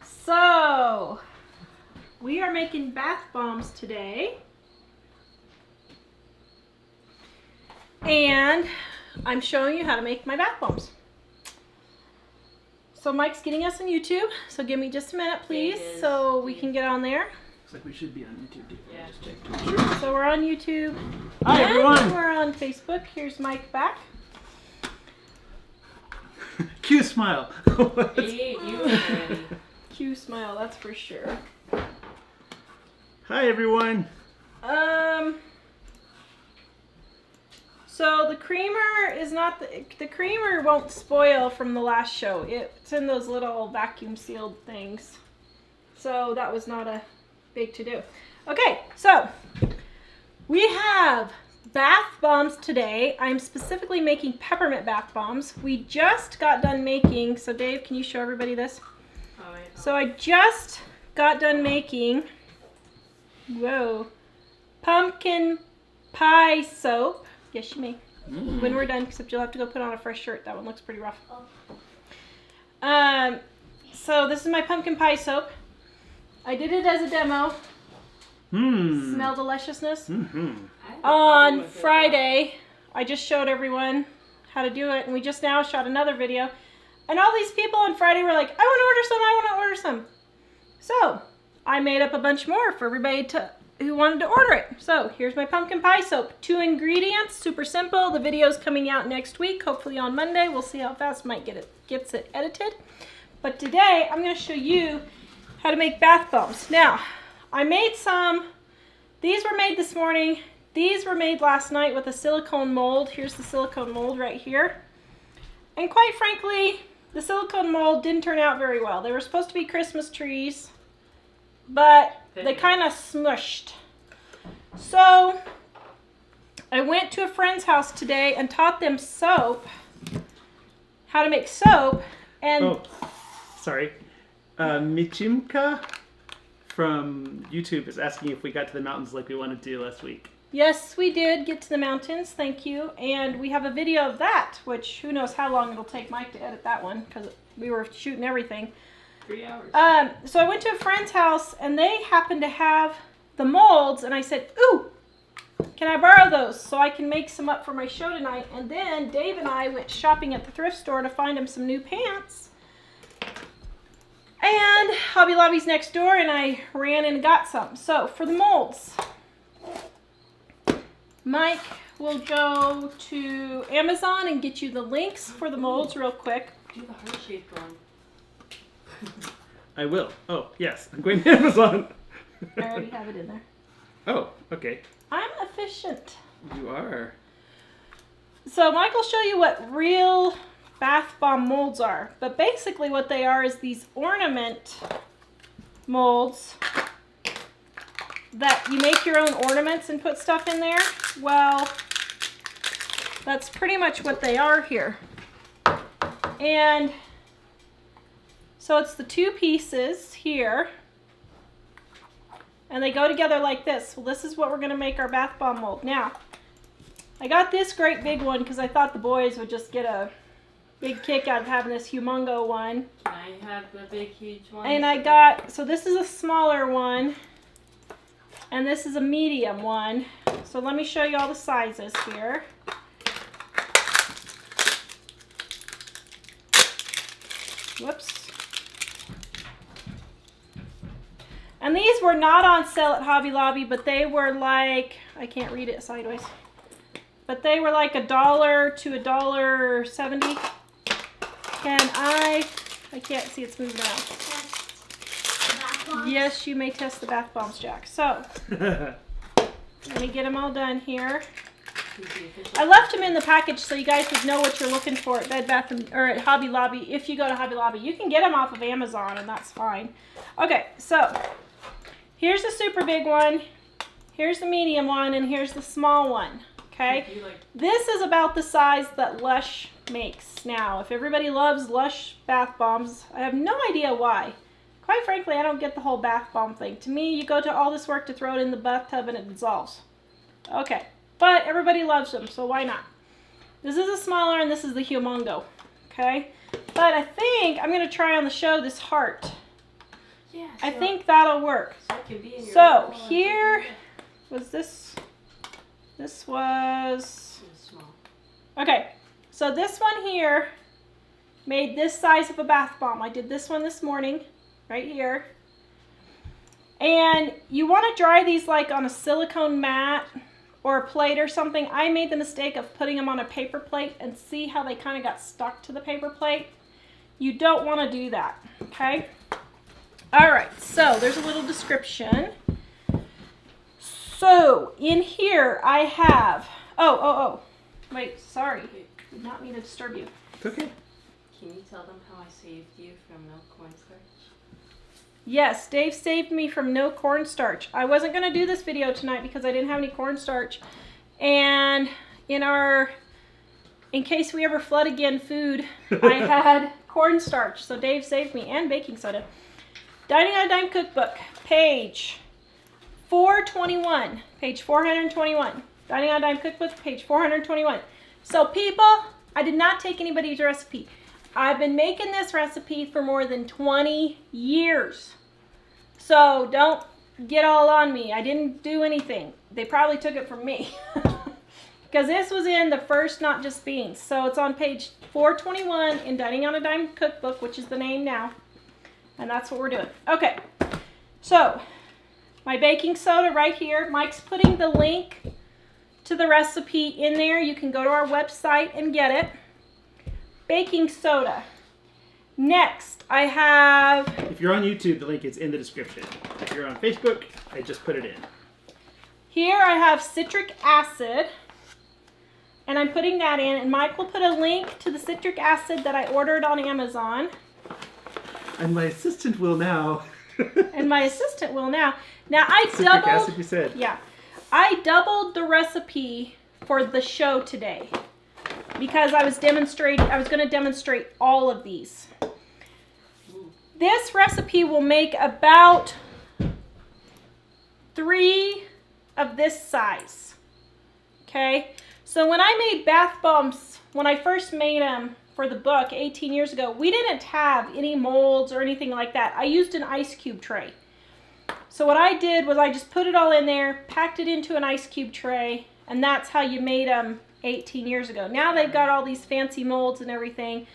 So, we are making bath bombs today. And I'm showing you how to make my bath bombs. So Mike's getting us on YouTube, so give me just a minute, please, so we can get on there. Looks like we should be on YouTube, too. Yeah. Just check to be sure. So we're on YouTube. Hi, everyone. We're on Facebook. Here's Mike back. Cue smile. Cue smile, that's for sure. Hi, everyone. So the creamer is not the creamer won't spoil from the last show. It's in those little vacuum sealed things. So that was not a big to do. Okay, so we have bath bombs today. I'm specifically making peppermint bath bombs. We just got done making, so Dave, can you show everybody this? Oh, yeah. So I just got done making, whoa, pumpkin pie soap. Yes, you may. When we're done, except you'll have to go put on a fresh shirt. That one looks pretty rough. So this is my pumpkin pie soap. I did it as a demo. Smell deliciousness. On Friday, I just showed everyone how to do it, and we just now shot another video. And all these people on Friday were like, I want to order some. So I made up a bunch more for everybody who wanted to order it. So here's my pumpkin pie soap. 2 ingredients, super simple. The video's coming out next week, hopefully on Monday. We'll see how fast Mike gets it edited. But today I'm going to show you how to make bath bombs. Now, I made some. These were made this morning. These were made last night with a silicone mold. Here's the silicone mold right here. And quite frankly, the silicone mold didn't turn out very well. They were supposed to be Christmas trees, but they kind of smushed. So I went to a friend's house today and taught them how to make soap. And sorry. Michimka from YouTube is asking if we got to the mountains like we wanted to last week. Yes, we did get to the mountains. Thank you. And we have a video of that, which who knows how long it'll take Mike to edit that one because we were shooting everything. 3 hours. So I went to a friend's house and they happened to have the molds, and I said, ooh, can I borrow those so I can make some up for my show tonight? And then Dave and I went shopping at the thrift store to find him some new pants. And Hobby Lobby's next door, and I ran and got some. So for the molds, Mike will go to Amazon and get you the links for the molds real quick. Do the heart-shaped one. I will. Oh, yes. I'm going to Amazon. I already have it in there. Oh, okay. I'm efficient. You are. So Mike will show you what real bath bomb molds are. But basically what they are is these ornament molds that you make your own ornaments and put stuff in there. Well, that's pretty much what they are here. And so it's the 2 pieces here. And they go together like this. Well, this is what we're going to make our bath bomb mold. Now, I got this great big one because I thought the boys would just get a big kick out of having this humongo one. Can I have the big, huge one? And I got, so this is a smaller one. And this is a medium one. So let me show you all the sizes here. Whoops. And these were not on sale at Hobby Lobby, but they were like, I can't read it sideways, but they were like $1 to $1.70. I can't see, it's moving around. Yes, you may test the bath bombs, Jack. So, let me get them all done here. I left them in the package so you guys would know what you're looking for at Bed Bath or at Hobby Lobby. If you go to Hobby Lobby, you can get them off of Amazon, and that's fine. Okay, so here's the super big one, here's the medium one, and here's the small one. Okay, this is about the size that Lush makes. Now, if everybody loves Lush bath bombs, I have no idea why. Quite frankly, I don't get the whole bath bomb thing. To me, you go to all this work to throw it in the bathtub and it dissolves. Okay, but everybody loves them, so why not? This is a smaller and this is the humongo. Okay, But I think I'm going to try on the show this heart. Yeah, I think that'll work. So it can be in your So little here was this. This was... small. Okay, so this one here made this size of a bath bomb. I did this one this morning, right here. And you want to dry these like on a silicone mat or a plate or something. I made the mistake of putting them on a paper plate and see how they kind of got stuck to the paper plate. You don't want to do that, okay? All right, so there's a little description. So in here I have, wait, sorry, did not mean to disturb you. It's okay. Can you tell them how I saved you from milk cornstarch? Yes, Dave saved me from no cornstarch. I wasn't going to do this video tonight because I didn't have any cornstarch. And in case we ever flood again food, I had cornstarch. So Dave saved me, and baking soda. Dining on a Dime cookbook, page 421. Page 421. Dining on a Dime cookbook, page 421. So people, I did not take anybody's recipe. I've been making this recipe for more than 20 years. So don't get all on me. I didn't do anything. They probably took it from me. Because this was in the first Not Just Beans. So it's on page 421 in Dining on a Dime cookbook, which is the name now. And that's what we're doing. Okay. So my baking soda right here. Mike's putting the link to the recipe in there. You can go to our website and get it. Baking soda. Next, I have... If you're on YouTube, the link is in the description. If you're on Facebook, I just put it in. Here I have citric acid. And I'm putting that in. And Mike will put a link to the citric acid that I ordered on Amazon. And my assistant will now. And my assistant will now. Now I Citric doubled... acid, you said. Yeah. I doubled the recipe for the show today. Because I was going to demonstrate all of these. This recipe will make about 3 of this size. Okay? So when I made bath bombs, when I first made them for the book 18 years ago, we didn't have any molds or anything like that. I used an ice cube tray. So what I did was I just put it all in there, packed it into an ice cube tray, and that's how you made them 18 years ago. Now they've got all these fancy molds and everything.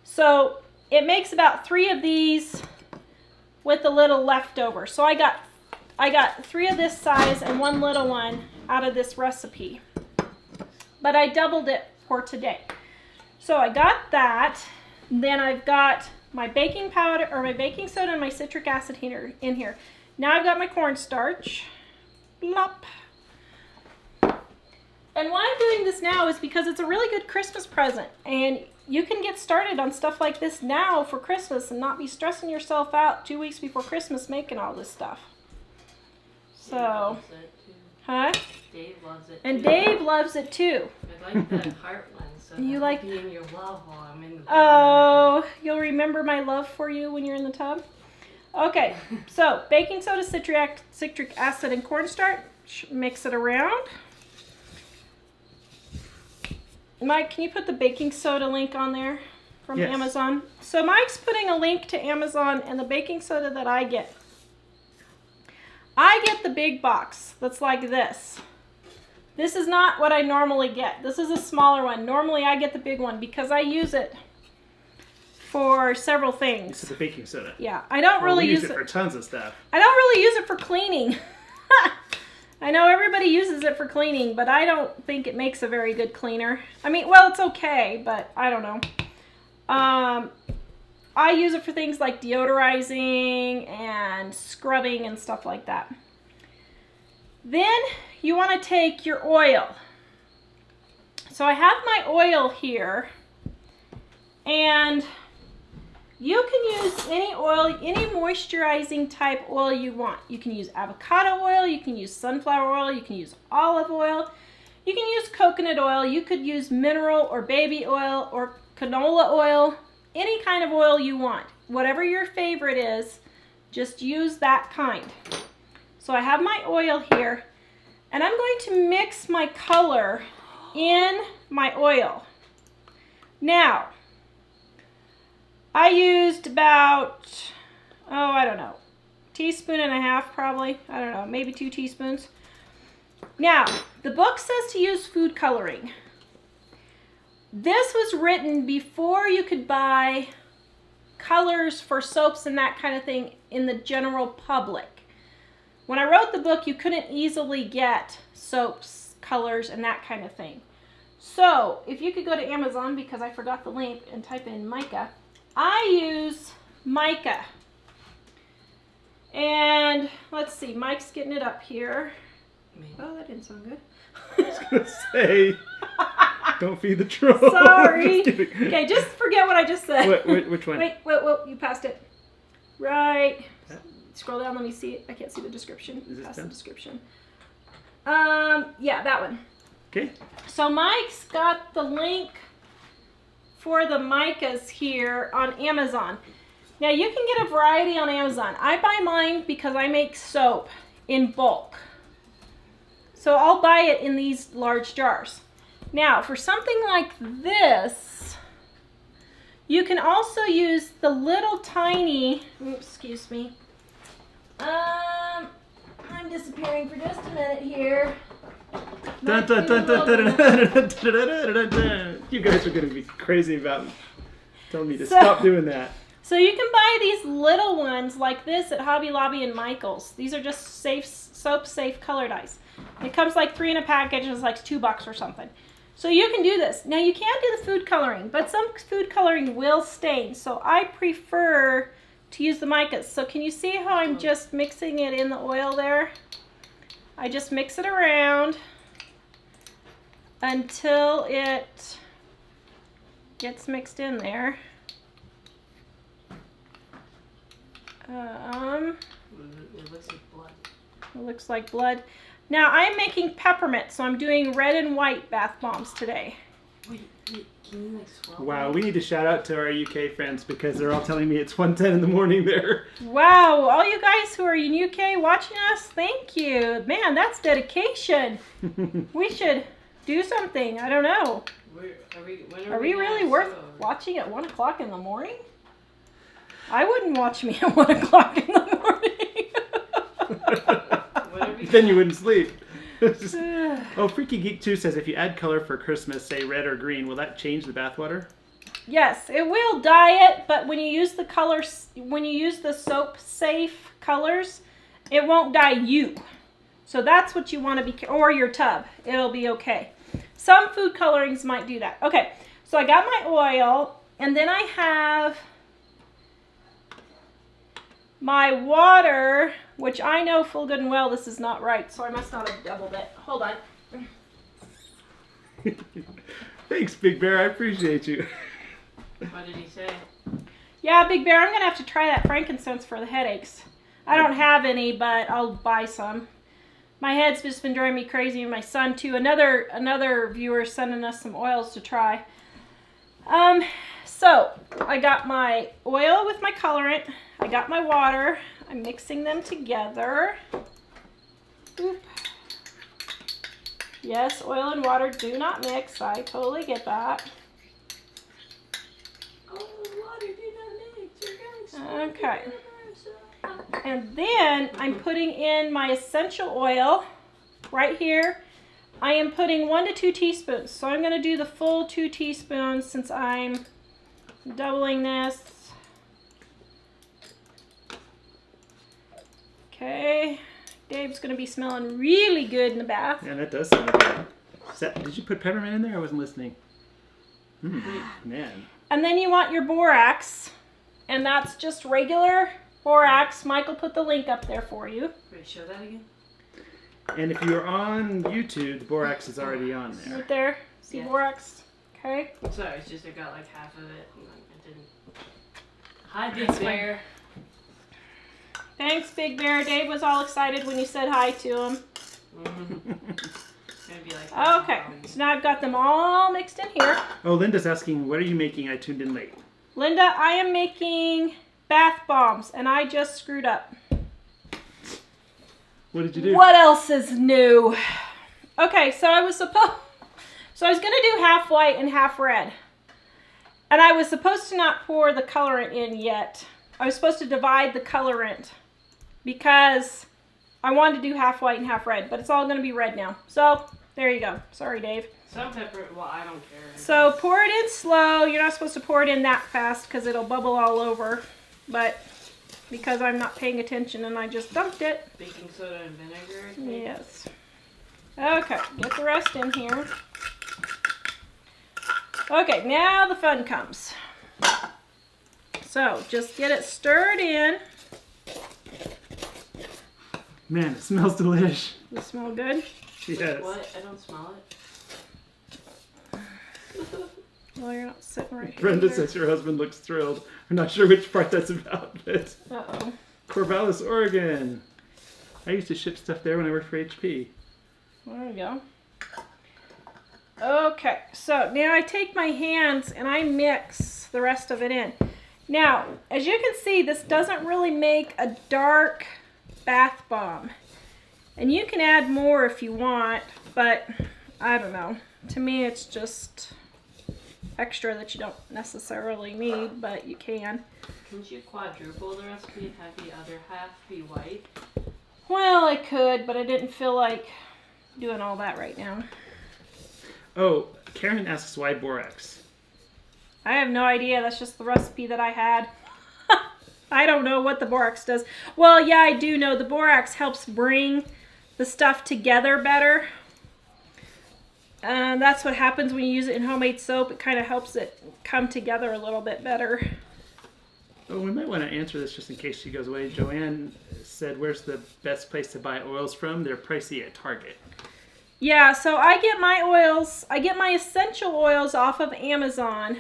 So it makes about 3 of these with a little leftover. So I got 3 of this size and 1 little one out of this recipe. But I doubled it for today. So I got that. Then I've got my baking powder or my baking soda and my citric acid in here. Now I've got my cornstarch. Blop. And why I'm doing this now is because it's a really good Christmas present. And you can get started on stuff like this now for Christmas and not be stressing yourself out 2 weeks before Christmas making all this stuff. So, Dave loves it too. huh? Dave loves it And too. Dave loves it too. I like that heart one, so You you like- be in your love while I'm in the Oh, you'll remember my love for you when you're in the tub? Okay, so baking soda, citric acid, and cornstarch. Mix it around. Mike, can you put the baking soda link on there from Yes. Amazon? So Mike's putting a link to Amazon and the baking soda that I get. I get the big box that's like this. This is not what I normally get. This is a smaller one. Normally I get the big one because I use it for several things. So the baking soda. Yeah, I don't really we use use it for tons of stuff. I don't really use it for cleaning. I know everybody uses it for cleaning, but I don't think it makes a very good cleaner. I mean, well, it's okay, but I don't know. I use it for things like deodorizing and scrubbing and stuff like that. Then you want to take your oil. So I have my oil here, and you can use any oil, any moisturizing type oil you want. You can use avocado oil, you can use sunflower oil, you can use olive oil, you can use coconut oil, you could use mineral or baby oil or canola oil, any kind of oil you want. Whatever your favorite is, just use that kind. So I have my oil here, and I'm going to mix my color in my oil. Now, I used about, I don't know, teaspoon and a half probably. I don't know, maybe 2 teaspoons. Now, the book says to use food coloring. This was written before you could buy colors for soaps and that kind of thing in the general public. When I wrote the book, you couldn't easily get soaps, colors, and that kind of thing. So, if you could go to Amazon, because I forgot the link, and type in Mica, I use Mica. And let's see, Mike's getting it up here. Oh, that didn't sound good. I was going to say, don't feed the troll. Sorry. Just kidding. Okay, just forget what I just said. Which one? Wait, you passed it. Right. Scroll down, let me see it. I can't see the description. Is this Pass done? the description. Yeah, that one. Okay. So Mike's got the link for the Micas here on Amazon. Now you can get a variety on Amazon. I buy mine because I make soap in bulk. So I'll buy it in these large jars. Now for something like this, you can also use the little tiny, excuse me. I'm disappearing for just a minute here. Dun, dun, dun, dun, dun, dun, dun, dun, dun, dun, dun. You guys are going to be crazy about telling me to stop doing that. So you can buy these little ones like this at Hobby Lobby and Michael's. These are just soap safe color dyes. It comes like 3 in a package. It's like $2 or something. So you can do this. Now you can't do the food coloring, but some food coloring will stain. So I prefer to use the Micas. So can you see how I'm just mixing it in the oil there? I just mix it around until it gets mixed in there. It looks like blood. It looks like blood. Now I'm making peppermint, so I'm doing red and white bath bombs today. Wait, can you like swirl? Wow, we need to shout out to our UK friends because they're all telling me it's 1:10 in the morning there. Wow, all you guys who are in UK watching us, thank you. Man, that's dedication. We should do something. I don't know. Are we really worth watching at 1 o'clock in the morning? I wouldn't watch me at 1 o'clock in the morning. Then you wouldn't sleep. Oh, Freaky Geek 2 says if you add color for Christmas, say red or green, will that change the bathwater? Yes, it will dye it, but when you use the colors, when you use the soap safe colors, it won't dye you. So that's what you want to be, or your tub. It'll be okay. Some food colorings might do that. Okay, so I got my oil, and then I have my water, which I know full good and well this is not right, so I must not have doubled it. Hold on. Thanks, Big Bear. I appreciate you. What did he say? Yeah, Big Bear, I'm going to have to try that frankincense for the headaches. I don't have any, but I'll buy some. My head's just been driving me crazy, and my son too. Another viewer sending us some oils to try. So I got my oil with my colorant. I got my water. I'm mixing them together. Oop. Yes, oil and water do not mix. I totally get that. Oh, water do not mix. Okay. And then I'm putting in my essential oil right here. I am putting 1 to 2 teaspoons. So I'm going to do the full 2 teaspoons since I'm doubling this. Okay. Dave's going to be smelling really good in the bath. Yeah, that does sound good. Did you put peppermint in there? I wasn't listening. Man. And then you want your borax. And that's just regular borax. Michael put the link up there for you. Wait, show that again? And if you're on YouTube, the borax is already on there. Right there. See borax? Okay. Sorry, it's just I got like half of it and I didn't. Hi, Big Bear. Thanks, Big Bear. Dave was all excited when you said hi to him. It's gonna be like Okay, so now I've got them all mixed in here. Oh, Linda's asking, what are you making? I tuned in late. Linda, I am making bath bombs, and I just screwed up. What did you do? What else is new? Okay, so I was gonna do half white and half red. And I was supposed to not pour the colorant in yet. I was supposed to divide the colorant because I wanted to do half white and half red, but it's all going to be red now. So, there you go. Sorry, Dave. Some pepper, well, I don't care. So, pour it in slow. You're not supposed to pour it in that fast because it'll bubble all over. But because I'm not paying attention and I just dumped it. Baking soda and vinegar, I think. Yes. Okay, get the rest in here. Okay, now the fun comes. So, just get it stirred in. Man, it smells delish. Does it smell good? Wait, what? I don't smell it. Well, you're not sitting right here. Brenda either. says your husband looks thrilled. I'm not sure which part that's about, but... Uh-oh. Corvallis, Oregon. I used to ship stuff there when I worked for HP. There we go. Okay, so now I take my hands and I mix the rest of it in. Now, as you can see, this doesn't really make a dark bath bomb. And you can add more if you want, but I don't know. To me, it's just extra that you don't necessarily need, but you can. Couldn't you quadruple the recipe and have the other half be white? Well, I could, but I didn't feel like doing all that right now. Oh, Karen asks why borax. I have no idea. That's just the recipe that I had. I don't know what the borax does. Well, yeah, I do know the borax helps bring the stuff together better. And that's what happens when you use it in homemade soap. It kind of helps it come together a little bit better. Oh, we might want to answer this just in case she goes away. Joanne said, where's the best place to buy oils from? They're pricey at Target. Yeah, so I get my oils, I get my essential oils off of Amazon.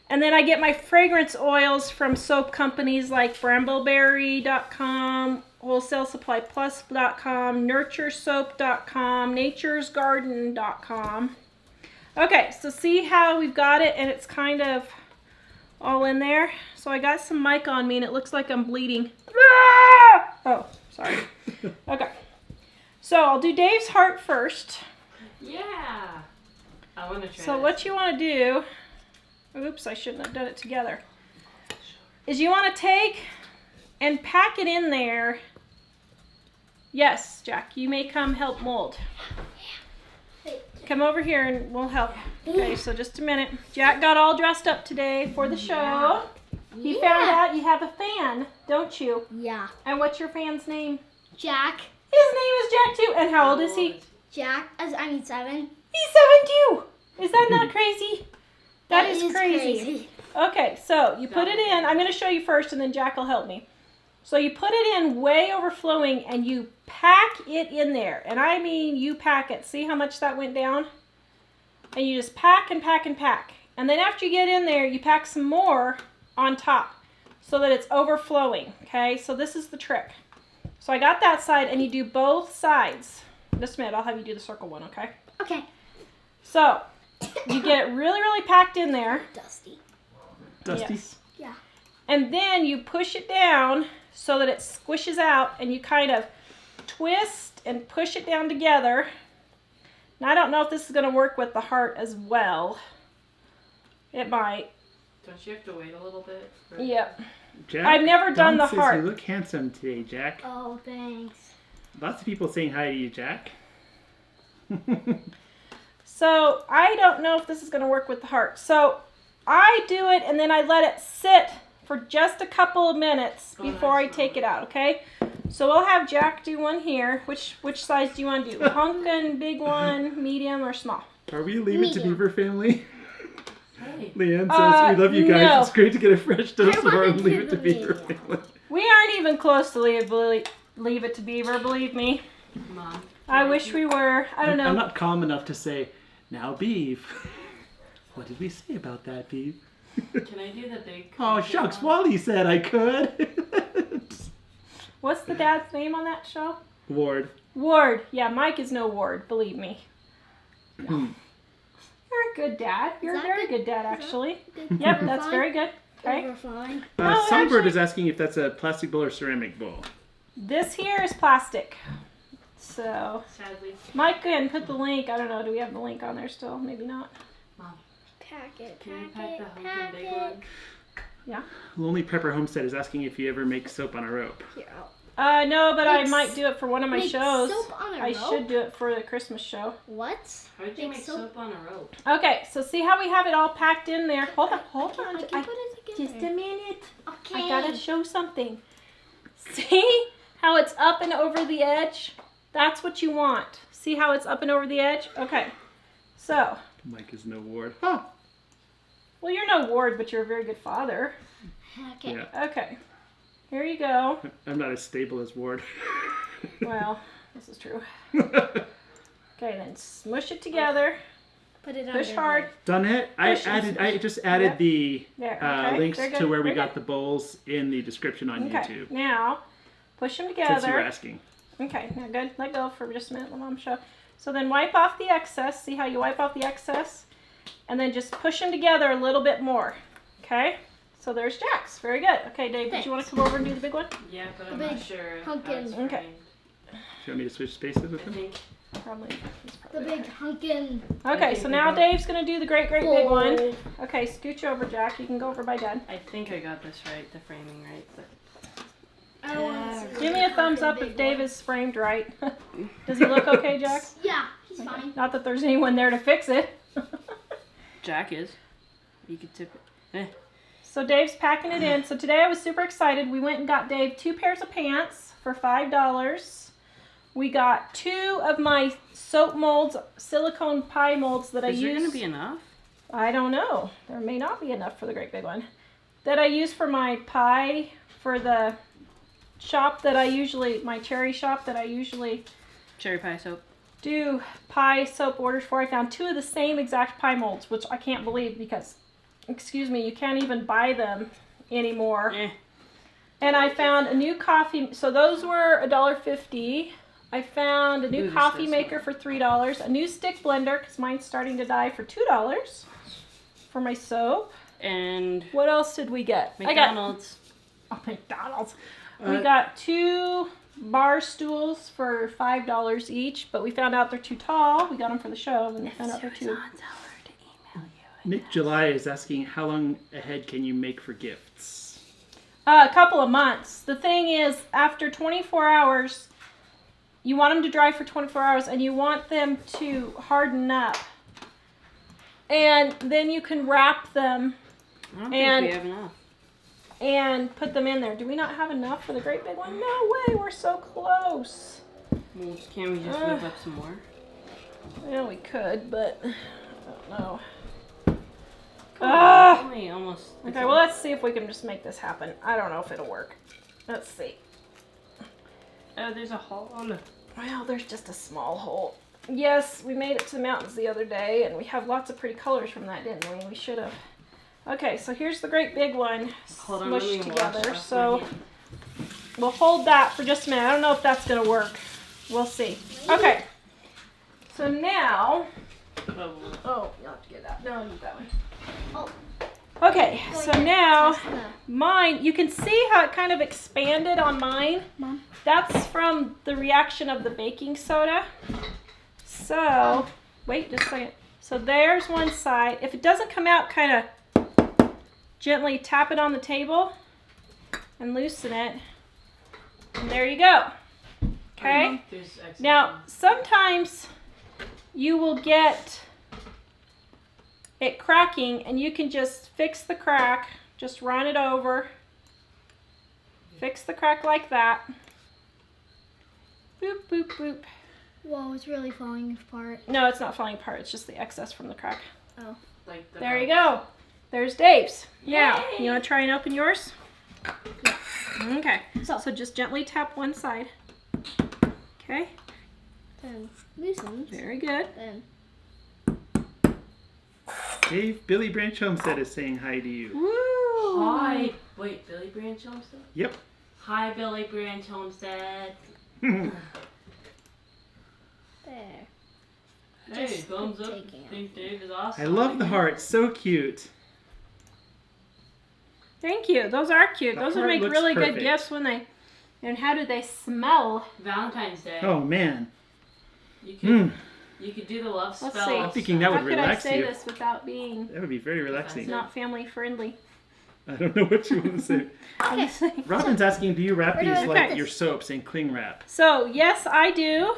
And then I get my fragrance oils from soap companies like brambleberry.com, wholesalesupplyplus.com, nurturesoap.com, naturesgarden.com. Okay, so see how we've got it and it's kind of all in there. So I got some mica on me and it looks like I'm bleeding. Ah! Oh, sorry. Okay. So I'll do Dave's heart first. Yeah. I want to try So this. what you want to do, oops, I shouldn't have done it together, is you want to take and pack it in there. Yes, Jack, you may come help mold. Come over here and we'll help. Okay, so just a minute. Jack got all dressed up today for the show. He found out you have a fan, don't you? Yeah. And what's your fan's name? Jack. His name is Jack too. And how old is he? Jack. I mean 7. He's 7 too. Is that not crazy? That is crazy. Okay, so you put it in. I'm going to show you first and then Jack will help me. So you put it in way overflowing and you pack it in there. And I mean you pack it. See how much that went down? And you just pack and pack and pack. And then after you get in there, you pack some more on top so that it's overflowing. Okay, so this is the trick. So I got that side and you do both sides. Just a minute, I'll have you do the circle one, okay? Okay. So you get it really, really packed in there. Dusty. Dusty? Yes. Yeah. And then you push it down so that it squishes out and you kind of twist and push it down together. Now I don't know if this is going to work with the heart as well. It might. Don't you have to wait a little bit? Yep. Jack, I've never done Dawn the says heart. You look handsome today, Jack. Oh, thanks. Lots of people saying hi to you, Jack. So I don't know if this is going to work with the heart. So I do it and then I let it sit for just a couple of minutes before I take it out, okay? So we'll have Jack do one here. Which size do you want to do? Pumpkin, big one, medium, or small? Are we a Leave It to Medium. Beaver family? Hey. Leanne says, we love you guys. no. It's great to get a fresh dose of our wanted Leave to It to the Beaver medium. family. We aren't even close to Leave It to Beaver, believe me. Mom. I wish we were. I don't know. I'm not calm enough to say, now Beeve. What did we say about that, Beeve? Can I do the big... Oh, shucks, Wally said I could. What's the dad's name on that show? Ward. Ward. Yeah, Mike is no Ward, believe me. You're a good dad. You're a that very good? good dad, actually. Good. Yep, Overflowing? that's very good. Okay. Overflowing. No, Songbird actually- is asking if that's a plastic bowl or ceramic bowl. This here is plastic. So, Sadly. Mike, go ahead and put the link. I don't know. Do we have the link on there still? Maybe not. Mom. Pack it. Can you Pack pack it. the hunkin' Pack big it. one? Lonely Prepper Homestead is asking if you ever make soap on a rope. Here, I'll No, but I Make might do it for one of my make shows. soap on a I rope? should do it for the Christmas show. What? How did you Make make soap? soap on a rope? Okay, so see how we have it all packed in there? Hold on. I can put it together. Just a minute. Okay. I gotta show something. See how it's up and over the edge? That's what you want. See how it's up and over the edge? Okay. So, Mike is no ward. Huh. well, you're no ward, but you're a very good father. Okay. Yeah. Okay. Here you go. I'm not as stable as Ward. Well, this is true. Okay, then smush it together. Put it on. Push hard. Done it. I just added Yep. the There. Okay. links They're to good. where we They're got the bowls in the description on Okay. YouTube. Now, push them Since you were together. asking. Okay, now good. Let go for just a minute. Let Mom show. So then wipe off the excess. See how you wipe off the excess? And then just push them together a little bit more. Okay? So there's Jack's. Very good. Okay, Dave, did you want to come over and do the big one? Yeah, but The I'm not big sure hunkin'. how it's Okay. framed. Do you want me to switch spaces with I them? think Probably. he's The probably big hunkin'. Okay, so now Dave's going to do the great big bowl. one. Okay, scooch over, Jack. You can go over by Dad. I think I got this right, the framing right, but I want to see Give the me a thumbs up hunkin' if big Dave one. is framed right. Does he look okay, Jack? Yeah, he's fine. Not that there's anyone there to fix it. Jack is. You could tip it. So Dave's packing it in. So today I was super excited. We went and got Dave 2 pairs of pants for $5. We got 2 of my soap molds, silicone pie molds that I Is there use. gonna be enough? I don't know. There may not be enough for the great big one. That I use for my pie, for the shop that I usually, my cherry shop that I usually Cherry pie soap. do pie soap orders for. I found 2 of the same exact pie molds, which I can't believe because, excuse me, you can't even buy them anymore. Eh. And I found a new coffee, so those were $1.50. I found a new Ooh, coffee this maker for $3, a new stick blender, because mine's starting to die, for $2 for my soap. And What else did we get? McDonald's. McDonald's. Uh, We got 2 bar stools for $5 each, but we found out they're too tall. We got them for the show, and we found out they're too. Nick July is asking how long ahead can you make for gifts? A couple of months. The thing is, after 24 hours, you want them to dry for 24 hours, and you want them to harden up. And then you can wrap them I don't And- think we have enough. and put them in there. Do we not have enough for the great big one? No way, we're so close. Well, can we just whip up some more? Well, we could, but I don't know. Come Ah! on, it's only almost. it's Okay, well, let's see if we can just make this happen. I don't know if it'll work. Let's see. Oh, there's a hole on the. Well, there's just a small hole. Yes, we made it to the mountains the other day, and we have lots of pretty colors from that, didn't we? We should have. Okay, so here's the great big one Hold on, let me smushed wash together. off So my hand. we'll hold that for just a minute. I don't know if that's going to work. We'll see. Okay. So now... Oh, you'll have to get that. No, use that one. Oh. Okay, so now Test the- mine, you can see how it kind of expanded on mine. Mom. That's from the reaction of the baking soda. So, wait just a second. So there's one side. If it doesn't come out, kind of gently tap it on the table and loosen it. And there you go. Okay? There's excess Now, one. sometimes you will get it cracking, and you can just fix the crack. Just run it over. Fix the crack like that. Boop, boop, boop. Whoa, it's really falling apart. No, it's not falling apart. It's just the excess from the crack. Like the There you go. There's Dave's. Now, Yay! you want to try and open yours? Yeah. Okay. So- So just gently tap one side. Okay. Then loosen. Very good. Then Dave, Billy Branch Homestead is saying hi to you. Woo! Hi. Wait, Billy Branch Homestead? Yep. Hi, Billy Branch Homestead. there. Hey, Just thumbs up. taking it. Think Dave is awesome. I love the heart. So cute. Thank you. Those are cute. The Those would heart make looks really perfect. good gifts when they. And how do they smell? Valentine's Day. Oh, man. You could Mm. You could do the love Let's spell. see. I'm thinking that would How could I relax say you. this without being That would be very relaxing. not family friendly? I don't know what you want to say. Okay. Robin's asking, do you wrap Where do these I like put your this? soaps in cling wrap? So, yes, I do.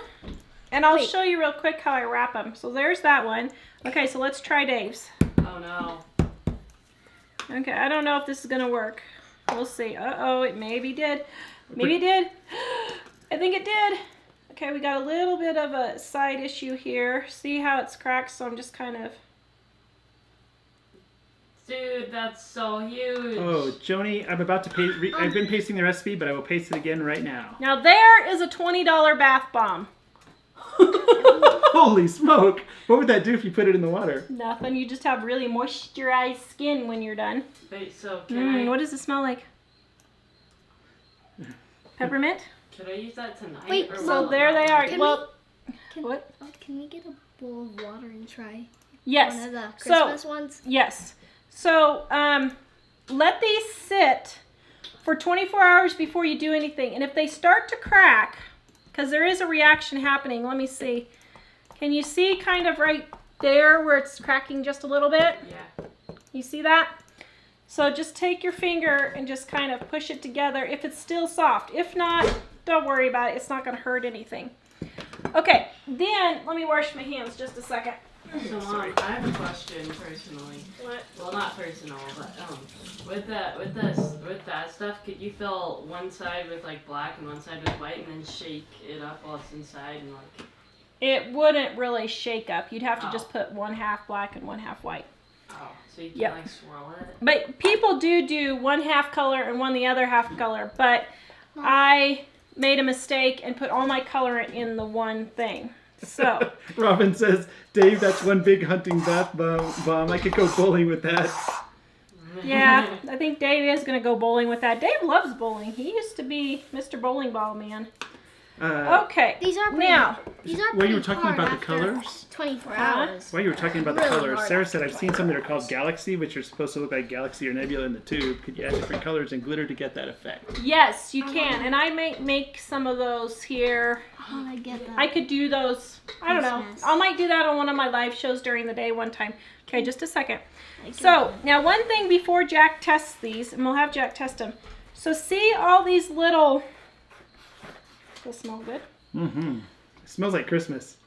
And I'll Wait. show you real quick how I wrap them. So there's that one. Okay, so let's try Dave's. Oh no. Okay, I don't know if this is going to work. We'll see. Uh-oh, it maybe did. Maybe it did. I think it did. Okay, we got a little bit of a side issue here. See how it's cracked? So I'm just kind of... Dude, that's so huge. Oh, Joni, I'm about to paste. I've been pasting the recipe, but I will paste it again right now. Now there is a $20 bath bomb. Holy smoke! What would that do if you put it in the water? Nothing. You just have really moisturized skin when you're done. Wait, so can What does it smell like? Peppermint? Could I use that tonight? Wait, or So will it there not they are. work? Can Well, Can, what? Can we get a bowl of water and try one Yes. of the So, Christmas ones? yes. So, let these sit for 24 hours before you do anything. And if they start to crack, because there is a reaction happening, let me see. Can you see kind of right there where it's cracking just a little bit? Yeah. You see that? So just take your finger and just kind of push it together if it's still soft. If not, don't worry about it. It's not going to hurt anything. Okay, then let me wash my hands just a second. So Mom, I have a question personally. What? Well, not personal, but with that stuff, could you fill one side with like black and one side with white, and then shake it up while it's inside and like? It wouldn't really shake up. You'd have to Oh. just put 1/2 black and 1/2 white. Oh, so you can Yep. like swirl it. But people do 1/2 color and the other half color. But I made a mistake and put all my color in the one thing. So Robin says, Dave, that's one big hunting bath bomb. I could go bowling with that. yeah, I think Dave is going to go bowling with that. Dave loves bowling. He used to be Mr. Bowling Ball Man. Okay. These are pretty, Now, these are while pretty you were talking hard about the after colors, 24 Huh? hours. while you were talking about the Really colors, hard Sarah after said, I've seen some that are called Galaxy, which are supposed to look like Galaxy or Nebula in the tube. Could you add different colors and glitter to get that effect? yes, you can. And I might make some of those here. How did I get that? I could do those. I don't know. Christmas. I might do that on one of my live shows during the day one time. Okay, just a second. So, now one thing before Jack tests these, and we'll have Jack test them. So see all these little, they smell good. Mm-hmm. It smells like Christmas.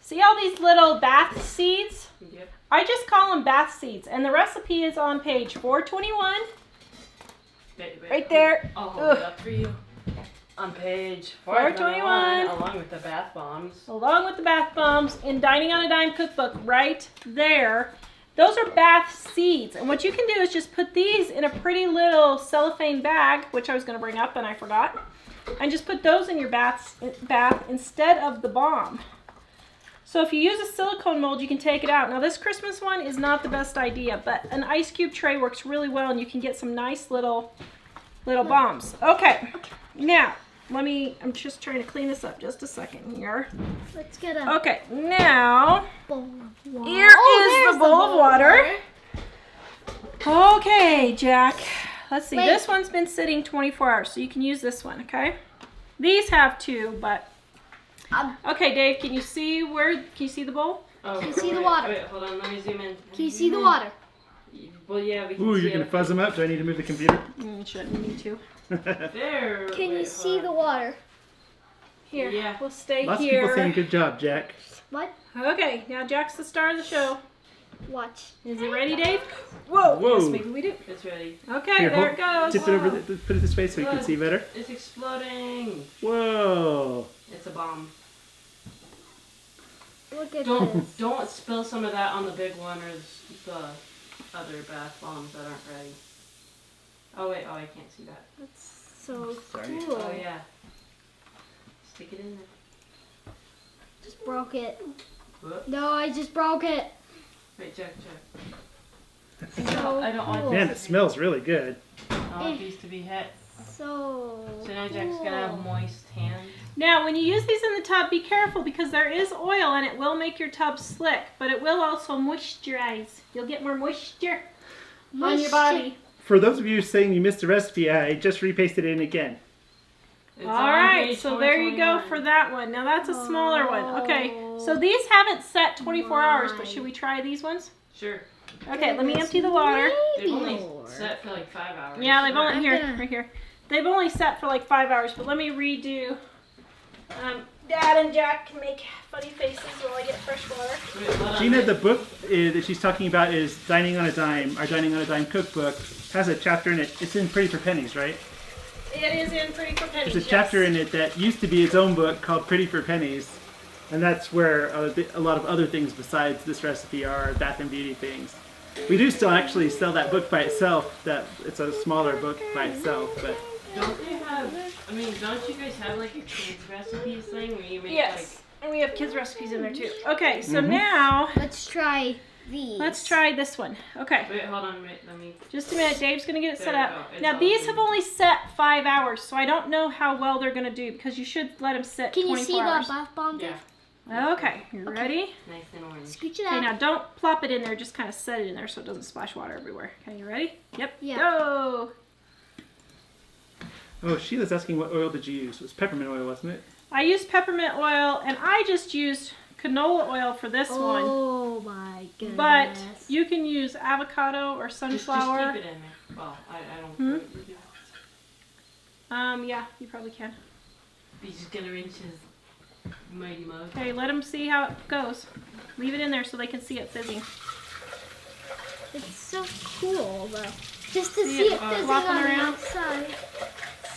See all these little bath seeds? Yep. I just call them bath seeds. And the recipe is on page 421. Wait, Right there. I'll hold it up for you. On page 421, along with the bath bombs. Along with the bath bombs in Dining on a Dime cookbook right there. Those are bath seeds. And what you can do is just put these in a pretty little cellophane bag, which I was going to bring up and I forgot. And just put those in your bath instead of the bomb. So if you use a silicone mold, you can take it out. Now this Christmas one is not the best idea, but an ice cube tray works really well and you can get some nice little bombs. Okay, now I'm just trying to clean this up just a second here. Let's get a Okay, now bowl of water. here is there's the bowl of water. Okay, Jack. Let's see. Wait. This one's been sitting 24 hours, so you can use this one, okay? These have two, but... Okay, Dave, can you see the bowl? Oh, Can you see the wait, water? Wait, hold on, let me zoom in. Can you see the water? Well, yeah, we can Ooh, see you're going it. to fuzz them up? Do I need to move the computer? Shouldn't need to. There. Can you wait, see hold the on. water? Here, Yeah. we'll stay Lots of people saying here. good job, Jack. What? Okay, now Jack's the star of the show. Watch. Is it ready, Dave? Whoa! Whoa. Yes, maybe we do. It's ready. Okay, Here, there it goes. Tip it over, put it this way so you can see better. It's exploding. Whoa. It's a bomb. Look at this. Don't spill some of that on the big one or the other bath bombs that aren't ready. Oh wait, I can't see that. That's so Sorry. cool. Oh yeah. Stick it in there. Just broke it. Whoop. No, I just broke it. Wait, check. So I don't want cool. Man, it smells really good. I want these to be hit. So now Jack's gonna have moist hands. Now, when you use these in the tub, be careful because there is oil and it will make your tub slick, but it will also moisturize. You'll get more moisture on your body. For those of you saying you missed the recipe, I just repasted it in again. It's All on right, page so there you go 421. for that one. Now that's a smaller one. Okay, So these haven't set 24 hours, but My. should we try these ones? Sure. Okay, let me empty the water. They've only more. set for like 5 hours. Yeah, they've only I'm here, gonna- right here. They've only set for like 5 hours, but let me redo. Dad and Jack can make funny faces while I get fresh water. Wait, hold on. Gina, the book that she's talking about is Dining on a Dime. Our Dining on a Dime cookbook has a chapter in it. It's in Pretty for Pennies, right? It is in Pretty for Pennies. There's a chapter in it that used to be its own book called Pretty for Pennies. And that's where a lot of other things besides this recipe are bath and beauty things. We do still actually sell that book by itself. That it's a smaller book by itself, but Don't they have, don't you guys have like a kids recipes thing where you make Yes, and we have kids recipes in there too. Okay, so Mhm. now Let's try these. let's try this one. Okay, like, wait, hold on, let me, just a minute. Dave's gonna get it set There you up. go. It's Now all these good. have only set 5 hours, so I don't know how well they're gonna do because you should let them sit Can you 24 see hours. the bath bomb? yeah, Okay, you ready? nice and orange. Scooch it Okay, out. now don't plop it in there. Just kind of set it in there so it doesn't splash water everywhere. Okay, you ready? Yep. Yeah. Go. oh, Sheila's asking what oil did you use? It was peppermint oil, wasn't it? I used peppermint oil, and I just used canola oil for this one. Oh my goodness. But you can use avocado or Just sunflower. keep it in there. Well, I don't Hmm? think we do. Yeah, you probably can. He's just gonna rinse his mighty mug. Okay, let them see how it goes. Leave it in there so they can see it fizzing. It's so cool though. Just to See see it it fizzing flopping on the around? outside.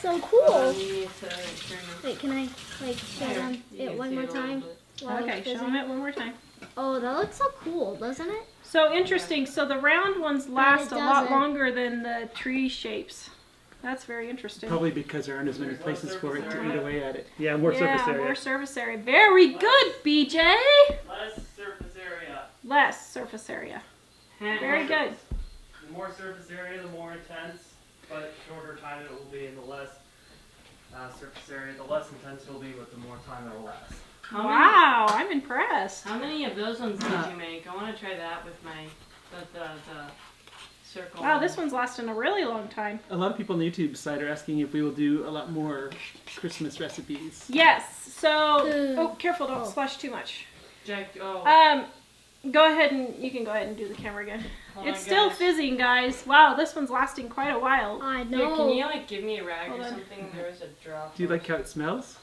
So Hold cool. on, we need to turn Wait, can I like show There, them you it can one see more it a little time? bit. while Okay, it's show fizzing? them it one more time. Oh, that looks so cool, doesn't it? So interesting. So the round ones last a lot doesn't. longer than the tree shapes. That's very interesting. Probably because there aren't as many places for it to eat away at it. Yeah, more Yeah, surface area. more surface area. Very good, BJ. Less surface area. Less surface area. Very good. The more surface area, the more intense, but shorter time it will be, and the less surface area, the less intense it will be, with the more time it will last. Wow, I'm impressed. How many of those ones did you make? I want to try that with my the circle. Wow, this one's lasting a really long time. A lot of people on the YouTube side are asking if we will do a lot more Christmas recipes. Yes. So, Ugh. oh, careful, don't Oh. splash too much. Jack. Oh, Go ahead and you can go ahead and do the camera again. hold It's on, still guys. fizzing, guys. Wow, this one's lasting quite a while. I Here, know. can you like give me a rag Hold or on. something? There was a drop. Do you like how it smells?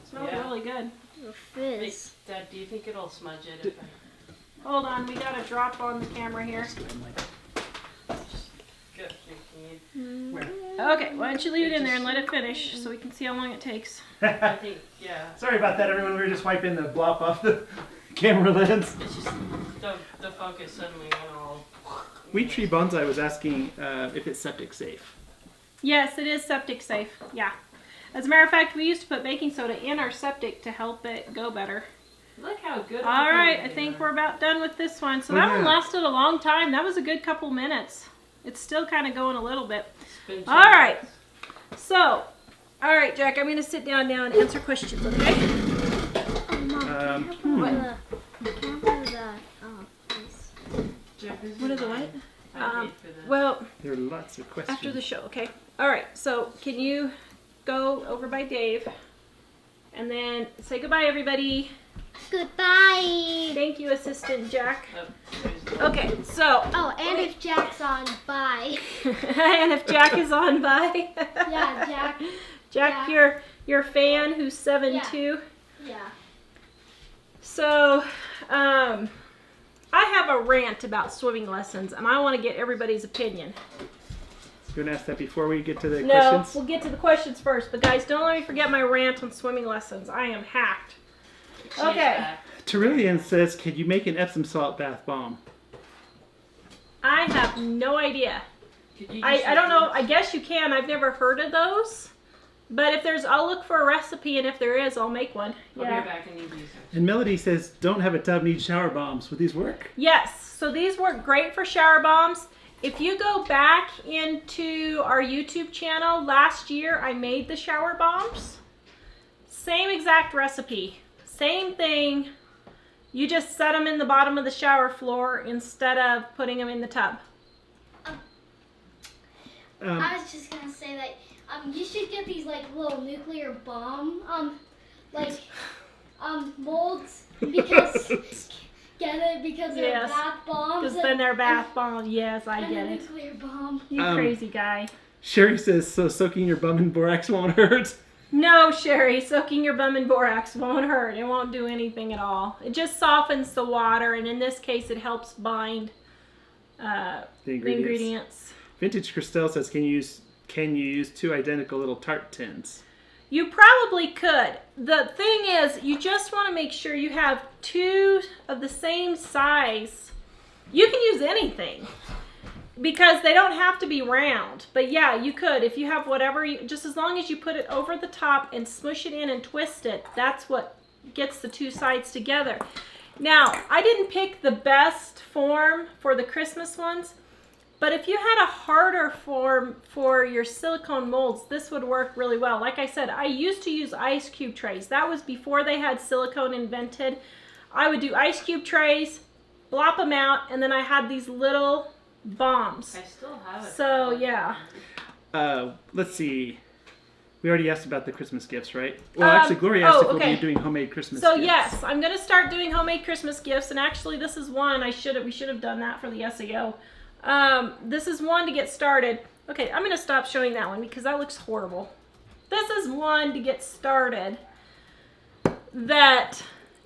It smells Yeah. really good. The Wait, fizz. Dad, do you think it'll smudge it? If I... Hold on, we got a drop on the camera here. Good. Can you... Okay, why don't you leave it in there and let it finish so we can see how long it takes. I think yeah. Sorry about that, everyone. We were just wiping the blop off the camera lens. It's just the focus suddenly went all. Wheat Tree Bonsai was asking if it's septic safe. Yes, it is septic safe. Yeah. As a matter of fact, we used to put baking soda in our septic to help it go better. Look how good. All right, I think we're about done with this one. So Oh, that one yeah. lasted a long time. That was a good couple minutes. It's still kind of going a little bit. Spin All right. So, all right, Jack, I'm going to sit down now and answer questions, okay? Oh, Mom, What? can I have the ice? What are the what? I paid for the... Well, There are lots of questions. after the show, okay? All right, so can you go over by Dave and then say goodbye, everybody. Goodbye. Thank you, Assistant Jack. Oh, there's the- Okay, so, Oh, and if Jack's on, bye. and if Jack is on, bye. Yeah, Jack. Jack, Yeah. your fan who's 7 Yeah. too. Yeah. So, I have a rant about swimming lessons, and I want to get everybody's opinion. You want to ask that before we get to the No, questions? we'll get to the questions first, but guys, don't let me forget my rant on swimming lessons. I am hacked. She's Okay. back. Terillian says, could you make an Epsom salt bath bomb? I have no idea. Could you I just don't know. use- I guess you can. I've never heard of those. But if there's, I'll look for a recipe, and if there is, I'll make one. I'll be right back and need these. And Melody says, don't have a tub, need shower bombs. Would these work? Yes. So these work great for shower bombs. If you go back into our YouTube channel, last year I made the shower bombs. Same exact recipe. Same thing. You just set them in the bottom of the shower floor instead of putting them in the tub. I was just gonna say that you should get these like little nuclear bomb molds because get it because they're Yes. bath bombs. Because then they're bath bombs. Yes, I and get a it. nuclear bomb. You crazy guy. Sherry says, so soaking your bum in borax won't hurt. No, Sherry, soaking your bum in borax won't hurt. It won't do anything at all. It just softens the water, and in this case, it helps bind The the ingredients. ingredients. Vintage Christelle says, can you use 2 identical little tart tins? You probably could. The thing is, you just want to make sure you have 2 of the same size. You can use anything because they don't have to be round. But yeah, you could. If you have whatever, just as long as you put it over the top and smush it in and twist it, that's what gets the 2 sides together. Now, I didn't pick the best form for the Christmas ones. But if you had a harder form for your silicone molds, this would work really well. Like I said, I used to use ice cube trays. That was before they had silicone invented. I would do ice cube trays, blop them out, and then I had these little bombs. I still have it. So, yeah. Let's see. We already asked about the Christmas gifts, right? Well, actually, Gloria asked if we'll be doing homemade Christmas So gifts. yes, I'm going to start doing homemade Christmas gifts. And actually, this is one we should have done that for the SAO. This is one to get started. Okay, I'm going to stop showing that one because that looks horrible. This is one to get started that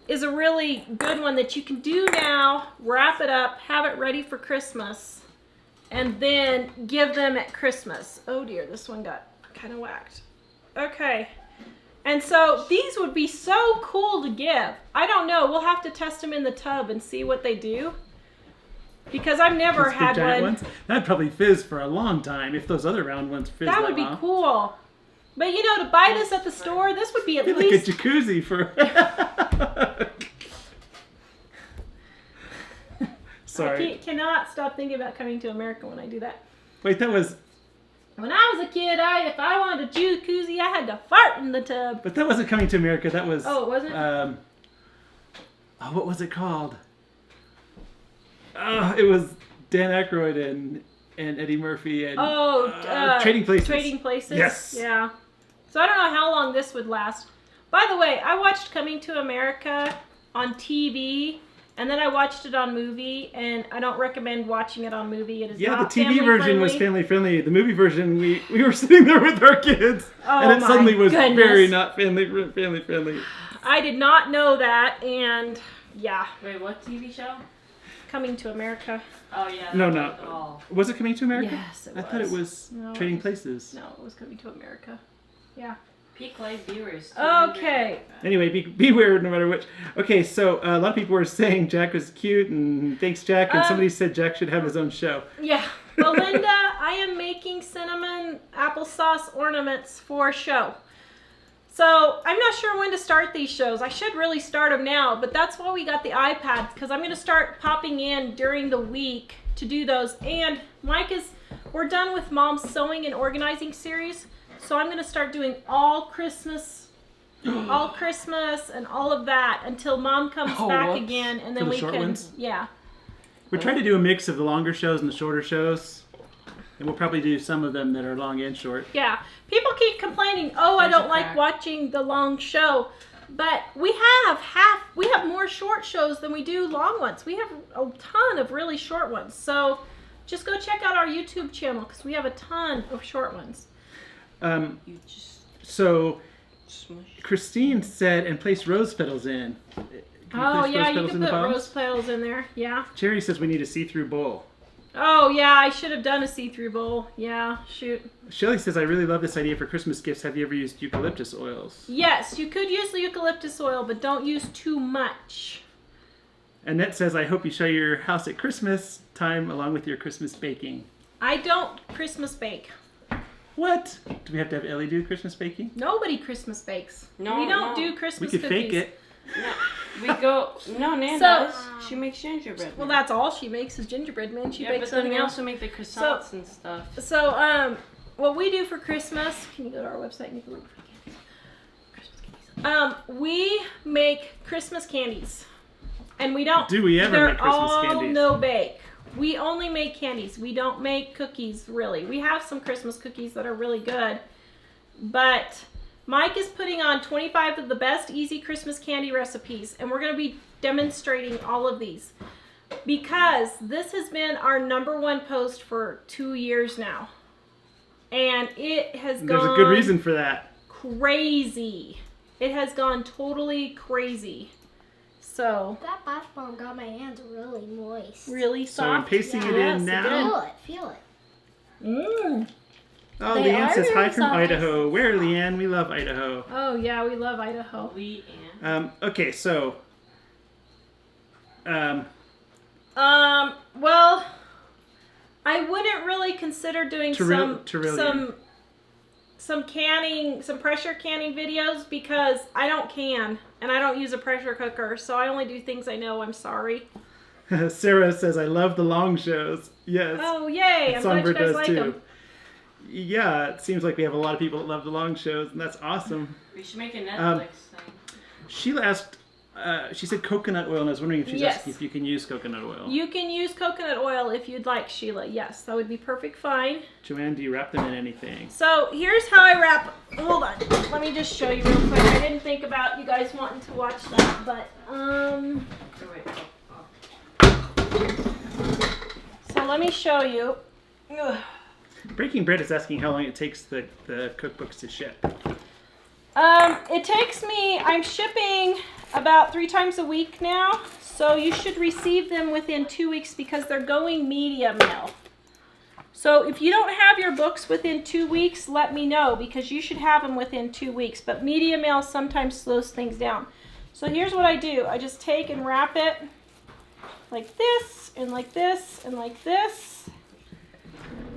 is a really good one that you can do now, wrap it up, have it ready for Christmas, and then give them at Christmas. Oh dear, this one got kind of whacked. Okay. And so these would be so cool to give. I don't know. We'll have to test them in the tub and see what they do. Because I've never Those big had giant one. ones? That'd probably fizz for a long time if those other round ones fizz. That would be long. cool. But you know, to buy this at the store, this would be at It'd be least... like a jacuzzi for... Sorry. I cannot stop thinking about coming to America when I do that. Wait, that was... When I was a kid, if I wanted a jacuzzi, I had to fart in the tub. But that wasn't Coming to America. That was... Oh, it wasn't? What was it called? It was Dan Aykroyd and Eddie Murphy and Trading Places. Trading Places. Yes. Yeah. So I don't know how long this would last. By the way, I watched Coming to America on TV, and then I watched it on movie, and I don't recommend watching it on movie. It is not the TV version family was friendly. family friendly. The movie version, we were sitting there with our kids, and it my suddenly was goodness. very not family friendly. I did not know that, and yeah, Wait, what TV show? Coming to America. Oh yeah. No, that no. was all. Was it Coming to America? Yes, it I thought it was No, Trading Places. No, it was Coming to America. Yeah. Peak live viewers. Okay. Anyway, be weird no matter which. Okay, so a lot of people were saying Jack was cute, and thanks, Jack. And somebody said Jack should have his own show. Yeah. Belinda, I am making cinnamon applesauce ornaments for a show. So I'm not sure when to start these shows. I should really start them now, but that's why we got the iPads, because I'm going to start popping in during the week to do those. And we're done with Mom's Sewing and Organizing series, so I'm going to start doing all Christmas and all of that until Mom comes back whoops. again, and For then the we short can, ones? yeah. We're trying to do a mix of the longer shows and the shorter shows. And we'll probably do some of them that are long and short. Yeah. People keep complaining, oh, I There's don't a like crack. watching the long show. But we have more short shows than we do long ones. We have a ton of really short ones. So just go check out our YouTube channel because we have a ton of short ones. You just So smush. Christine said, and place rose petals in. Can Oh, place yeah, rose you petals can in the put bombs? rose petals in there. Yeah. Jerry says we need a see-through bowl. Oh, yeah, I should have done a see-through bowl. Yeah, shoot. Shelley says, I really love this idea for Christmas gifts. Have you ever used eucalyptus oils? Yes, you could use the eucalyptus oil, but don't use too much. Annette says, I hope you show your house at Christmas time along with your Christmas baking. I don't Christmas bake. What? Do we have to have Ellie do Christmas baking? Nobody Christmas bakes. No, we don't no. do We Christmas could cookies. fake it. No, we go. No, Nan So- does. She makes gingerbread. Well, man. that's all she makes is gingerbread man. She yeah, bakes but then something we else. also make the croissants and stuff. So, what we do for Christmas, can you go to our website and you can look for candies? Christmas candies. We make Christmas candies. And we don't. Do we ever they're make Christmas all candies? no bake. We only make candies. We don't make cookies, really. We have some Christmas cookies that are really good. But Mike is putting on 25 of the best easy Christmas candy recipes, and we're going to be demonstrating all of these because this has been our #1 post for 2 years now, and it has gone. There's a good reason for that. Crazy. It has gone totally crazy. So That bath bomb got my hands really moist. really So I'm soft. pasting it Yes, in it now. Feel it. Mm. Oh, They Leanne are says hi really from soft. Idaho. Where, Leanne? We love Idaho. Oh yeah, we love Idaho. Okay, so. Well, I wouldn't really consider doing some canning, some pressure canning videos because I don't can and I don't use a pressure cooker, so I only do things I know. I'm sorry. Sarah says, I love the long shows. Yes. Oh yay! I'm glad you Songbird guys does like too. them. Yeah, it seems like we have a lot of people that love the long shows, and that's awesome. We should make a Netflix thing. Sheila asked, she said coconut oil, and I was wondering if she's Yes. asking if you can use coconut oil. You can use coconut oil if you'd like, Sheila. Yes, that would be perfect fine. Joanne, do you wrap them in anything? So here's how I wrap. Hold on, let me just show you real quick. I didn't think about you guys wanting to watch that, but Oh, wait. so let me show you. Ugh. Breaking Bread is asking how long it takes the cookbooks to ship. It takes me, I'm shipping about 3 times a week now, so you should receive them within 2 weeks because they're going media mail. So if you don't have your books within 2 weeks, let me know because you should have them within 2 weeks, but media mail sometimes slows things down. So here's what I do. I just take and wrap it like this, and like this, and like this.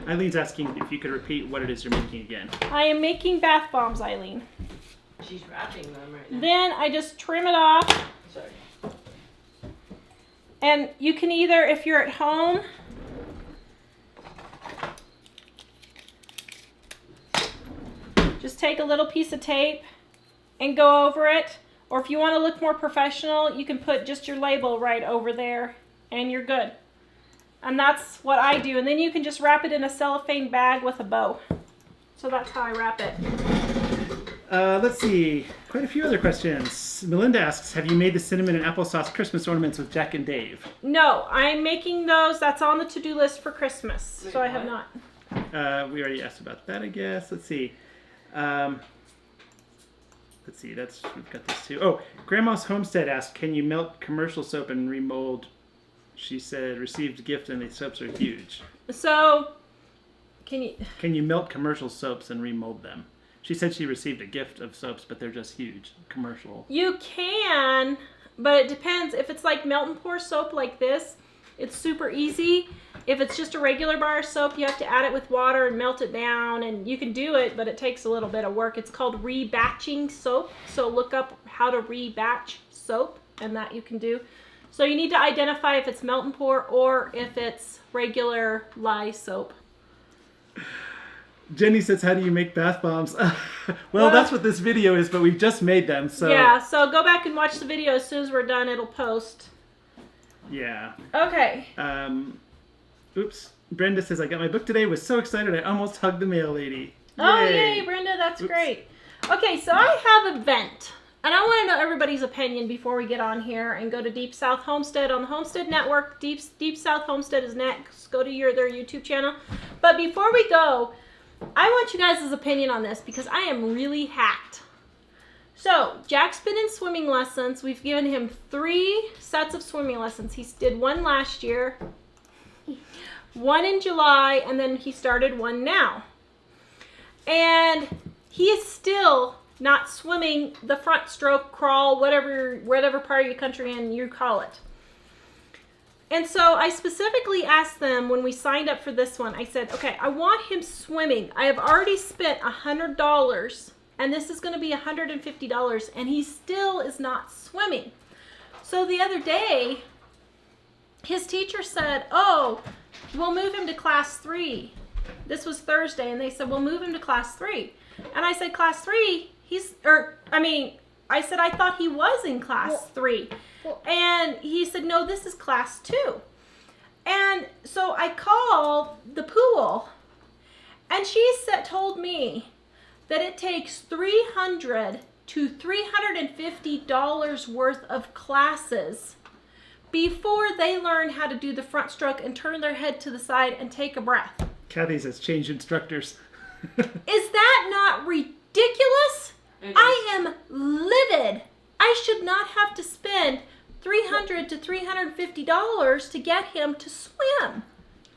Eileen asking if you could repeat what it is you're making again. I am making bath bombs, Eileen. She's wrapping them right now. Then I just trim it off. Sorry. And you can either, if you're at home, just take a little piece of tape and go over it. Or if you want to look more professional, you can put just your label right over there and you're good. And that's what I do. And then you can just wrap it in a cellophane bag with a bow. So that's how I wrap it. Let's see. Quite a few other questions. Melinda asks, have you made the cinnamon and applesauce Christmas ornaments with Jack and Dave? No, I'm making those. That's on the to-do list for Christmas. Wait, So I have what? not. We already asked about that, I guess. Let's see. We've got this too. Oh, Grandma's Homestead asked, can you melt commercial soap and remold? She said, received a gift and the soaps are huge. So, can you melt commercial soaps and remold them? She said she received a gift of soaps, but they're just huge. Commercial. You can, but it depends. If it's like melt and pour soap like this, it's super easy. If it's just a regular bar of soap, you have to add it with water and melt it down, and you can do it, but it takes a little bit of work. It's called rebatching soap, so look up how to rebatch soap, and that you can do. So you need to identify if it's melt and pour or if it's regular lye soap. Jenny says, how do you make bath bombs? Well, that's what this video is, but we've just made them, so... Yeah, so go back and watch the video. As soon as we're done, it'll post. Yeah. Okay. Oops. Brenda says, I got my book today. Was so excited I almost hugged the mail lady. Oh, yay, Brenda. That's great. Okay, so I have a vent. And I want to know everybody's opinion before we get on here and go to Deep South Homestead on the Homestead Network. Deep South Homestead is next. Go to their YouTube channel. But before we go, I want you guys' opinion on this because I am really hacked. So, Jack's been in swimming lessons. We've given him 3 sets of swimming lessons. He did 1 last year, 1 in July, and then he started 1 now. And he is still not swimming the front stroke, crawl, whatever part of your country and you call it. And so I specifically asked them when we signed up for this one, I said, okay, I want him swimming. I have already spent $100 and this is going to be $150 and he still is not swimming. So the other day, his teacher said, oh, we'll move him to class 3. This was Thursday and they said, we'll move him to class 3. And I said, class 3? I said, I thought he was in class 3. And he said, no, this is class 2. And so I called the pool and she told me that it takes $300 to $350 worth of classes before they learn how to do the front stroke and turn their head to the side and take a breath. Kathy says change instructors. Is that not ridiculous? I am livid. I should not have to spend $300 to $350 to get him to swim.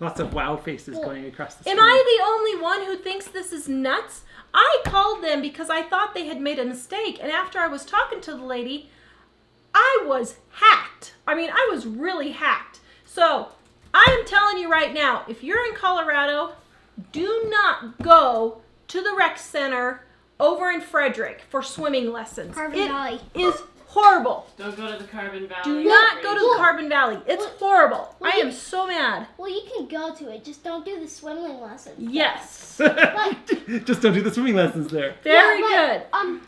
Lots of wow faces going across the screen. Am I the only one who thinks this is nuts? I called them because I thought they had made a mistake, and after I was talking to the lady, I was hacked. I mean, I was really hacked. So, I am telling you right now, if you're in Colorado, do not go to the rec center over in Frederick for swimming lessons. Carbon Valley. It is horrible. Don't go to the Carbon Valley. Do not go to the Carbon Valley. It's horrible. I am so mad. Well, you can go to it. Just don't do the swimming lessons. Yes. Just don't do the swimming lessons there. Very Yeah, good.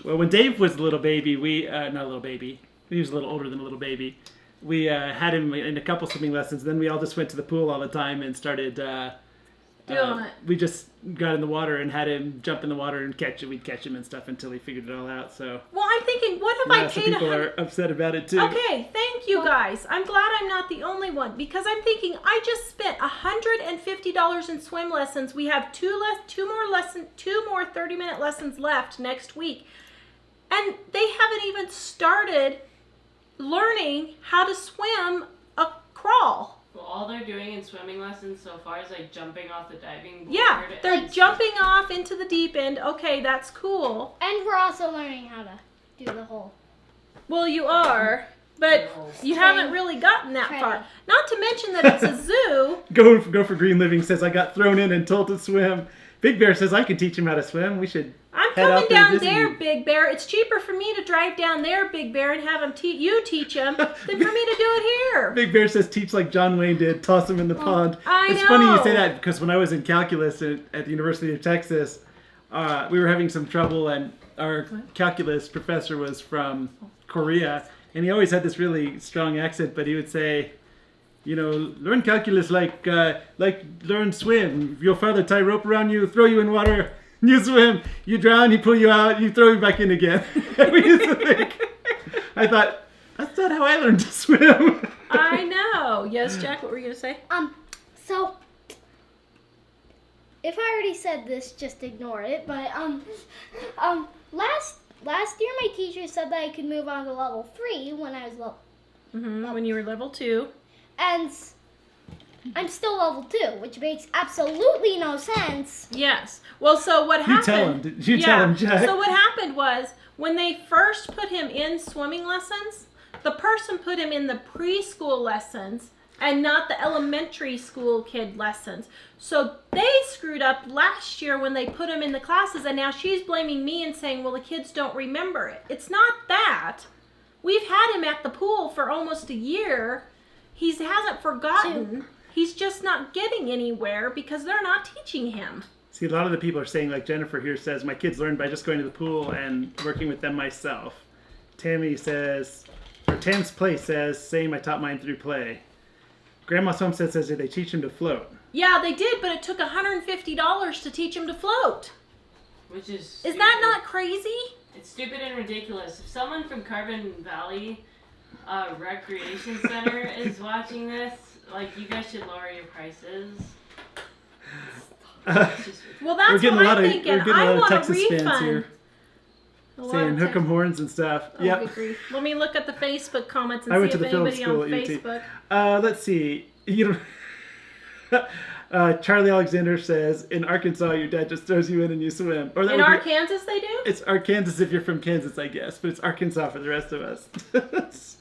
Well, when Dave was a little baby, not a little baby, he was a little older than a little baby, we had him in a couple swimming lessons. Then we all just went to the pool all the time and started Doing it. we just got in the water and had him jump in the water and catch it. We'd catch him and stuff until he figured it all out. So Well, I'm thinking, what have I some paid people are upset about it too. Okay, thank you guys. I'm glad I'm not the only one because I'm thinking I just spent $150 in swim lessons. We have two more 30-minute lessons left next week. And they haven't even started learning how to swim a crawl. Well, all they're doing in swimming lessons so far is like jumping off the diving board. Yeah, they're jumping off into the deep end. Okay, that's cool. And we're also learning how to do the whole. Well, you are, but you haven't really gotten that far. Not to mention that it's a zoo. Go for Green Living says I got thrown in and told to swim. Big Bear says I can teach him how to swim. We should. I'm head coming out there down and visit there, you. Big Bear. It's cheaper for me to drive down there, Big Bear, and have him you teach him than for me to do it here. Big Bear says teach like John Wayne did, toss him in the pond. I It's funny you know. say that because when I was in calculus at the University of Texas, we were having some trouble and our calculus professor was from Korea and he always had this really strong accent, but he would say, you know, learn calculus like learn swim. Your father tie rope around you, throw you in water, you swim, you drown, he pull you out, you throw you back in again. We used to think. I thought, that's not how I learned to swim. I know. Yes, Jack, what were you going to say? So if I already said this, just ignore it. But last year my teacher said that I could move on to level 3 when I was level. When you were level 2. And I'm still level 2, which makes absolutely no sense. Yes. Well, so what happened? You tell him, Jack. So what happened was when they first put him in swimming lessons, the person put him in the preschool lessons and not the elementary school kid lessons. So they screwed up last year when they put him in the classes, and now she's blaming me and saying, well, the kids don't remember it. It's not that. We've had him at the pool for almost a year. He hasn't forgotten. He's just not getting anywhere because they're not teaching him. See, a lot of the people are saying, like Jennifer here says, my kids learned by just going to the pool and working with them myself. Tammy says, or Tam's Place says, same, I taught mine through play. Grandma's Homestead says, did they teach him to float? Yeah, they did, but it took $150 to teach him to float. Which is Is stupid. that not crazy? It's stupid and ridiculous. If someone from Carbon Valley Recreation Center is watching this, like, you guys should lower your prices. It's just Well, We're that's getting what a lot I'm of thinking. we're getting a I lot of want a Texas fans refund. here A lot saying of hook 'em horns and stuff. Oh, Yep. good grief. Let me look at the Facebook comments and I went see to if the film anybody school on at UT. Facebook. Let's see. You know, Charlie Alexander says, in Arkansas, your dad just throws you in and you swim. Or that In would be- Arkansas, they do? It's Arkansas if you're from Kansas, I guess, but it's Arkansas for the rest of us.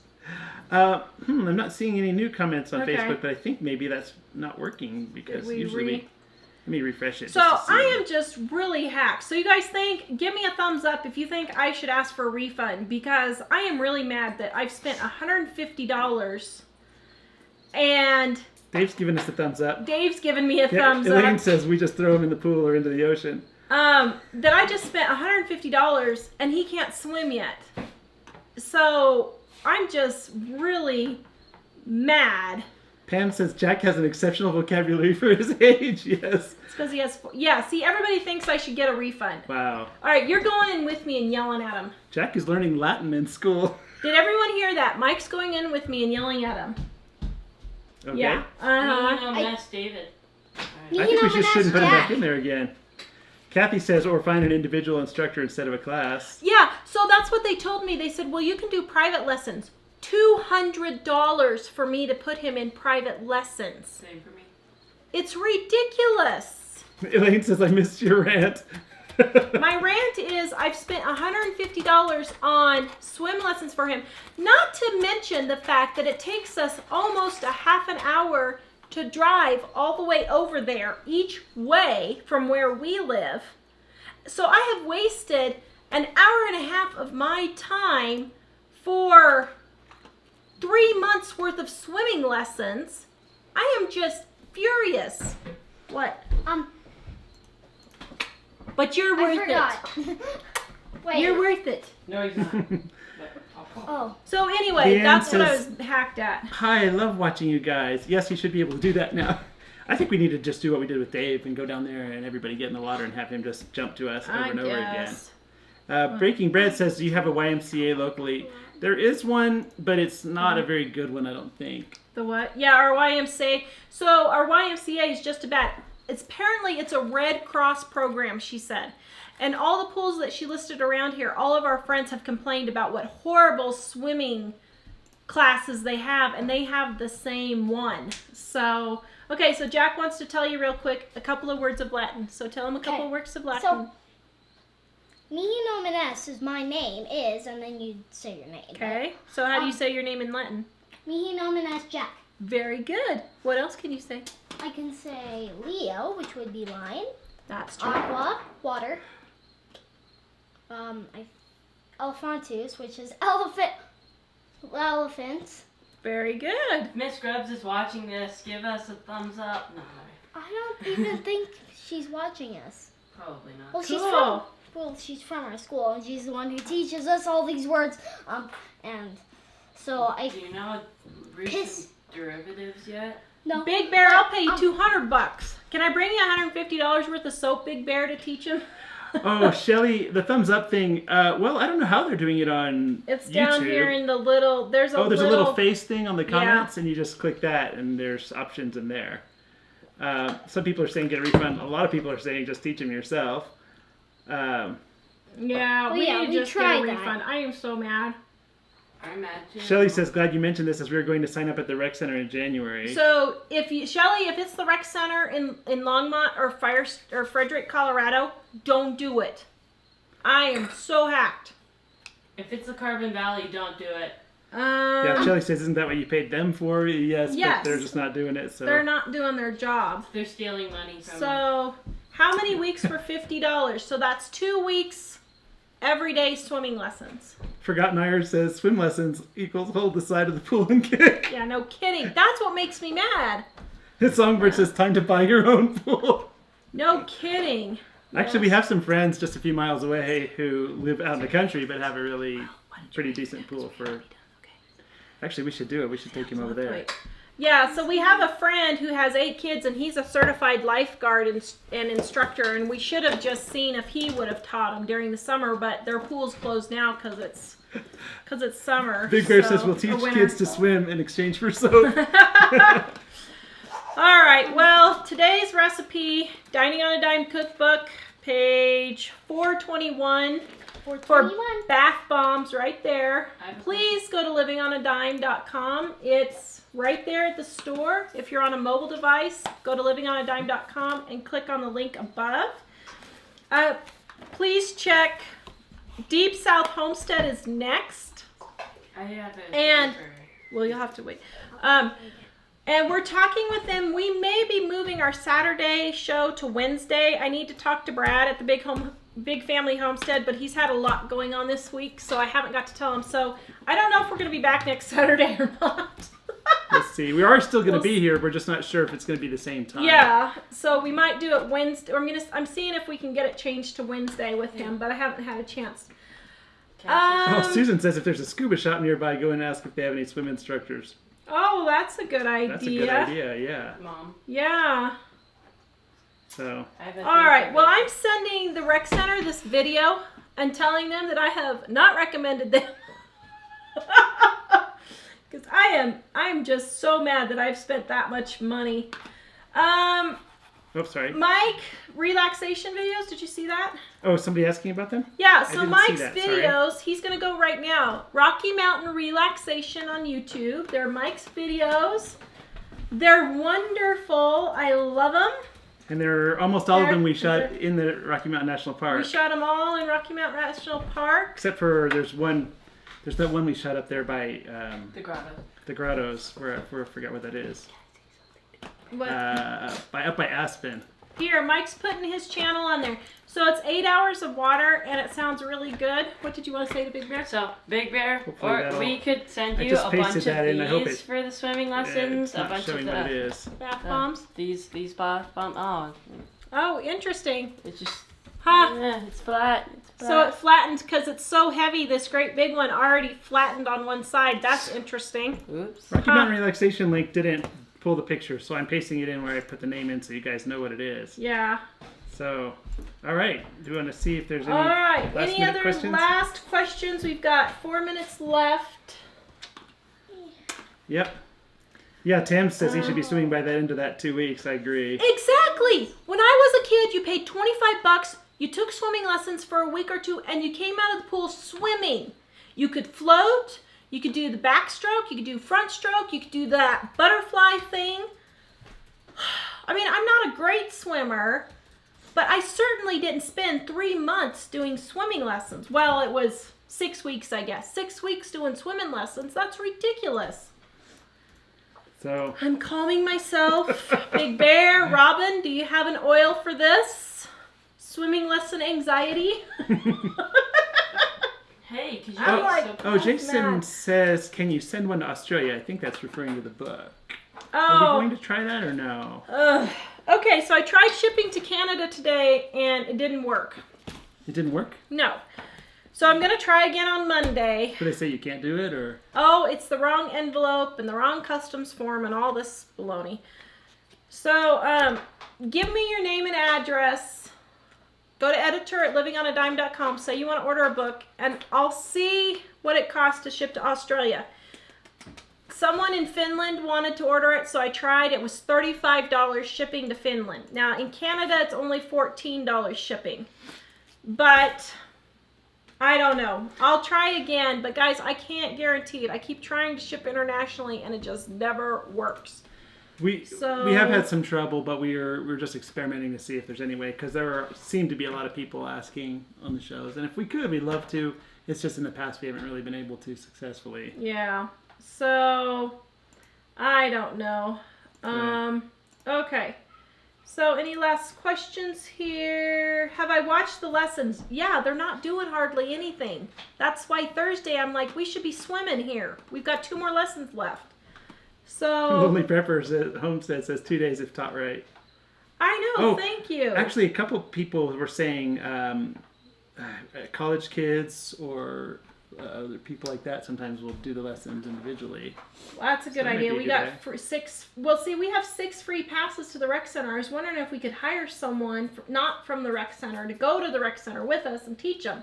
I'm not seeing any new comments on Okay. Facebook, but I think maybe that's not working because Did we usually let me refresh it. So just to see. I am just really hacked. So you guys give me a thumbs up if you think I should ask for a refund, because I am really mad that I've spent $150 and Dave's giving us a thumbs up. Dave's given me a Yeah, thumbs Elaine up. says we just throw him in the pool or into the ocean. That I just spent $150 and he can't swim yet. So I'm just really mad Pam says Jack has an exceptional vocabulary for his age. Yes. It's because he has... Yeah, see, everybody thinks I should get a refund. Wow. All right, you're going in with me and yelling at him. Jack is learning Latin in school. Did everyone hear that? Mike's going in with me and yelling at him. Okay. Yeah. That's David. I think we just shouldn't put him back in there again. Kathy says, or find an individual instructor instead of a class. Yeah, so that's what they told me. They said, well, you can do private lessons. $200 for me to put him in private lessons. Same for me. It's ridiculous. Elaine says, I missed your rant. My rant is I've spent $150 on swim lessons for him. Not to mention the fact that it takes us almost a half an hour to drive all the way over there each way from where we live. So I have wasted an hour and a half of my time for 3 months worth of swimming lessons. I am just furious. What? But you're worth it. Wait. You're worth it. No, he's not. Oh. So anyway, Dan that's what I says- was hacked at. Hi, I love watching you guys. Yes, you should be able to do that now. I think we need to just do what we did with Dave and go down there and everybody get in the water and have him just jump to us over and over again. Breaking Bread says, do you have a YMCA locally? There is one, but it's not a very good one, I don't think. The what? Yeah, our YMCA. So our YMCA is just about, it's a Red Cross program, she said. And all the pools that she listed around here, all of our friends have complained about what horrible swimming classes they have, and they have the same one. So, okay, so Jack wants to tell you real quick a couple of words of Latin. So tell him a couple of words of Latin. So, Mi nomen is my name is, and then you say your name. Okay, so how do you say your name in Latin? Mihi nomen Jack. Very good. What else can you say? I can say Leo, which would be lion. That's true. Aqua, water. Elephantus, which is elephant. Very good. Miss Grubbs is watching this. Give us a thumbs up. No, I don't even think she's watching us. probably not. Well, she's from our school, and she's the one who teaches us all these words. And so Do you know recent derivatives yet? No. Big Bear, I'll pay you $200. Can I bring you $150 worth of soap, Big Bear, to teach him? Oh, Shelly, the thumbs up thing. Well, I don't know how they're doing it on It's YouTube. down here in the little. There's a little face thing on the comments, and you just click that, and there's options in there. Some people are saying get a refund. A lot of people are saying just teach them yourself. Yeah, Well, we yeah, need we to just get a tried that. refund. I am so mad. I'm mad too. Shelly says, glad you mentioned this as we were going to sign up at the rec center in January. So Shelly, if it's the rec center in Longmont or Frederick, Colorado, don't do it. I am so hacked. If it's the Carbon Valley, don't do it. Yeah, Shelly says, isn't that what you paid them for? Yes, Yes. but they're just not doing it. So They're not doing their job. They're stealing money from them. So how many weeks for $50? So that's 2 weeks everyday swimming lessons. Forgotten Iron says swim lessons equals hold the side of the pool and kick. Yeah, no kidding. That's what makes me mad. His songbird says time to buy your own pool. No kidding. Actually, we have some friends just a few miles away who live out in the country but have a really pretty decent pool for. Actually, we should do it. We should take him over there. Wait. Yeah, so we have a friend who has 8 kids, and he's a certified lifeguard and instructor, and we should have just seen if he would have taught them during the summer, but their pool's closed now because it's summer. Big Bear so- says we'll or teach winter. kids to swim in exchange for soap. All right, well, today's recipe, Dining on a Dime cookbook, page 421. For 421. bath bombs right there. I have a Please go to livingonadime.com. It's right there at the store. If you're on a mobile device, go to livingonadime.com and click on the link above. Please check Deep South Homestead is next. I have it. And- Well, you'll have to wait. And we're talking with them. We may be moving our Saturday show to Wednesday. I need to talk to Brad at the Big Family Homestead, but he's had a lot going on this week, so I haven't got to tell him. So I don't know if we're going to be back next Saturday or not. Let's see. We are still going to be here. We're just not sure if it's going to be the same time. Yeah, so we might do it Wednesday. I'm seeing if we can get it changed to Wednesday with him, but I haven't had a chance. Oh, Susan says if there's a scuba shop nearby, go and ask if they have any swim instructors. Oh, that's a good idea. That's a good idea, yeah. Mom. Yeah. So, I have a All thing right. for Well, it. I'm sending the rec center this video and telling them that I have not recommended them. Because I'm just so mad that I've spent that much money. oops, sorry. Mike, relaxation videos. Did you see that? Oh, somebody asking about them? Yeah. I So didn't see Mike's that, sorry. videos. He's gonna go right now. Rocky Mountain Relaxation on YouTube. They're Mike's videos. They're wonderful. I love them. And they're almost all of them we shot They're- in the Rocky Mountain National Park. We shot them all in Rocky Mountain National Park. Except for there's that one we shot up there by The grotto. the grottos, where I forget where that is. What? Up by Aspen. Here, Mike's putting his channel on there. So it's 8 hours of water, and it sounds really good. What did you want to say to Big Bear? So, Big Bear, Hopefully or that'll- we could send I you just a bunch pasted of that in, I hope these it- for the swimming Yeah, lessons. it's A not bunch showing of what it the is. Bath bombs. these bath bomb. Oh, Oh, interesting. it's just Huh. yeah, it's flat. It's flat. So it flattens because it's so heavy. This great big one already flattened on one side. That's interesting. Oops. Rocky Huh. Mountain Relaxation link didn't pull the picture, so I'm pasting it in where I put the name in so you guys know what it is. Yeah. So, all right. Do you want to see if there's any All right. last Any minute other questions? last questions? We've got 4 minutes left. Yep. Yeah, Tam says he should be swimming by the end of that 2 weeks. I agree. Exactly. When I was a kid, you paid $25. You took swimming lessons for a week or two, and you came out of the pool swimming. You could float. You could do the backstroke. You could do front stroke. You could do that butterfly thing. I mean, I'm not a great swimmer, but I certainly didn't spend 3 months doing swimming lessons. Well, it was 6 weeks, I guess. 6 weeks doing swimming lessons. That's ridiculous. So, I'm calming myself. Big Bear, Robin, do you have an oil for this? Swimming lesson anxiety? Hey, could you I'm make like- some- oh, Jason mad. says, can you send one to Australia? I think that's referring to the book. Are we Oh. going to try that or no? Okay, so I tried shipping to Canada today and it didn't work. It didn't work? No. So I'm going to try again on Monday. Did they say you can't do it or? Oh, it's the wrong envelope and the wrong customs form and all this baloney. So, give me your name and address. Go to editor@livingonadime.com. Say you want to order a book, and I'll see what it costs to ship to Australia. Someone in Finland wanted to order it, so I tried. It was $35 shipping to Finland. Now, in Canada, it's only $14 shipping. But I don't know. I'll try again, but guys, I can't guarantee it. I keep trying to ship internationally, and it just never works. We So- have had some trouble, but we're just experimenting to see if there's any way, because seem to be a lot of people asking on the shows, and if we could, we'd love to. It's just in the past we haven't really been able to successfully. Yeah. So, I don't know. Yeah. Okay. So, any last questions here? Have I watched the lessons? Yeah, they're not doing hardly anything. That's why Thursday I'm like, we should be swimming here. We've got 2 more lessons left. So, Lonely Preppers at Homestead says 2 days if taught right. I know, Oh, thank you. Actually, a couple people were saying college kids or other people like that sometimes will do the lessons individually. That's a good So that might idea. be a We good got way. we have 6 free passes to the rec center. I was wondering if we could hire someone not from the rec center to go to the rec center with us and teach them.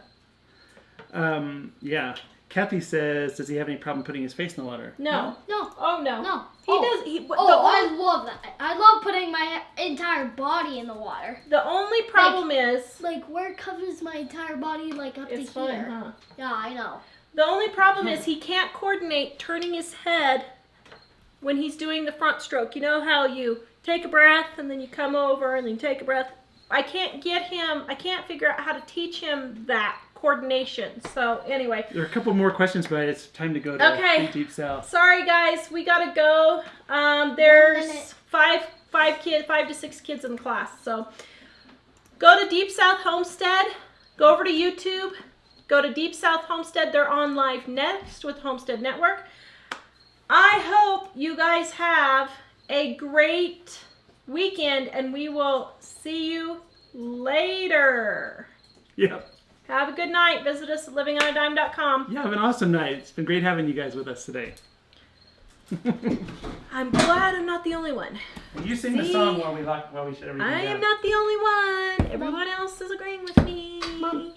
Yeah. Kathy says, does he have any problem putting his face in the water? No. No. Oh no. No. He does. I love that. I love putting my entire body in the water. The only problem is Like where it covers my entire body, like up it's to fun, here. huh? Yeah, I know. The only problem is he can't coordinate turning his head when he's doing the front stroke. You know how you take a breath and then you come over and then you take a breath. I can't figure out how to teach him that coordination. So anyway, There are a couple more questions, but it's time to go to Okay. Deep South. sorry guys, we gotta go. 1 There's minute. 5 to 6 kids in the class. So go to Deep South Homestead. Go over to YouTube. Go to Deep South Homestead. They're on live next with Homestead Network. I hope you guys have a great weekend, and we will see you later. Yep. Have a good night. Visit us at livingonadime.com. Yeah, have an awesome night. It's been great having you guys with us today. I'm glad I'm not the only one. You sing the See? song while we shut everything I down. am not the only one. Everyone else is agreeing with me. Mom.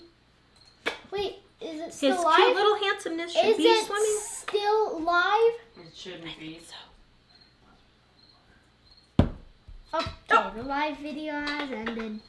Wait, is it His still live? cute little handsomeness should Is be it swimming. still live? It shouldn't be. Okay, the live video has ended.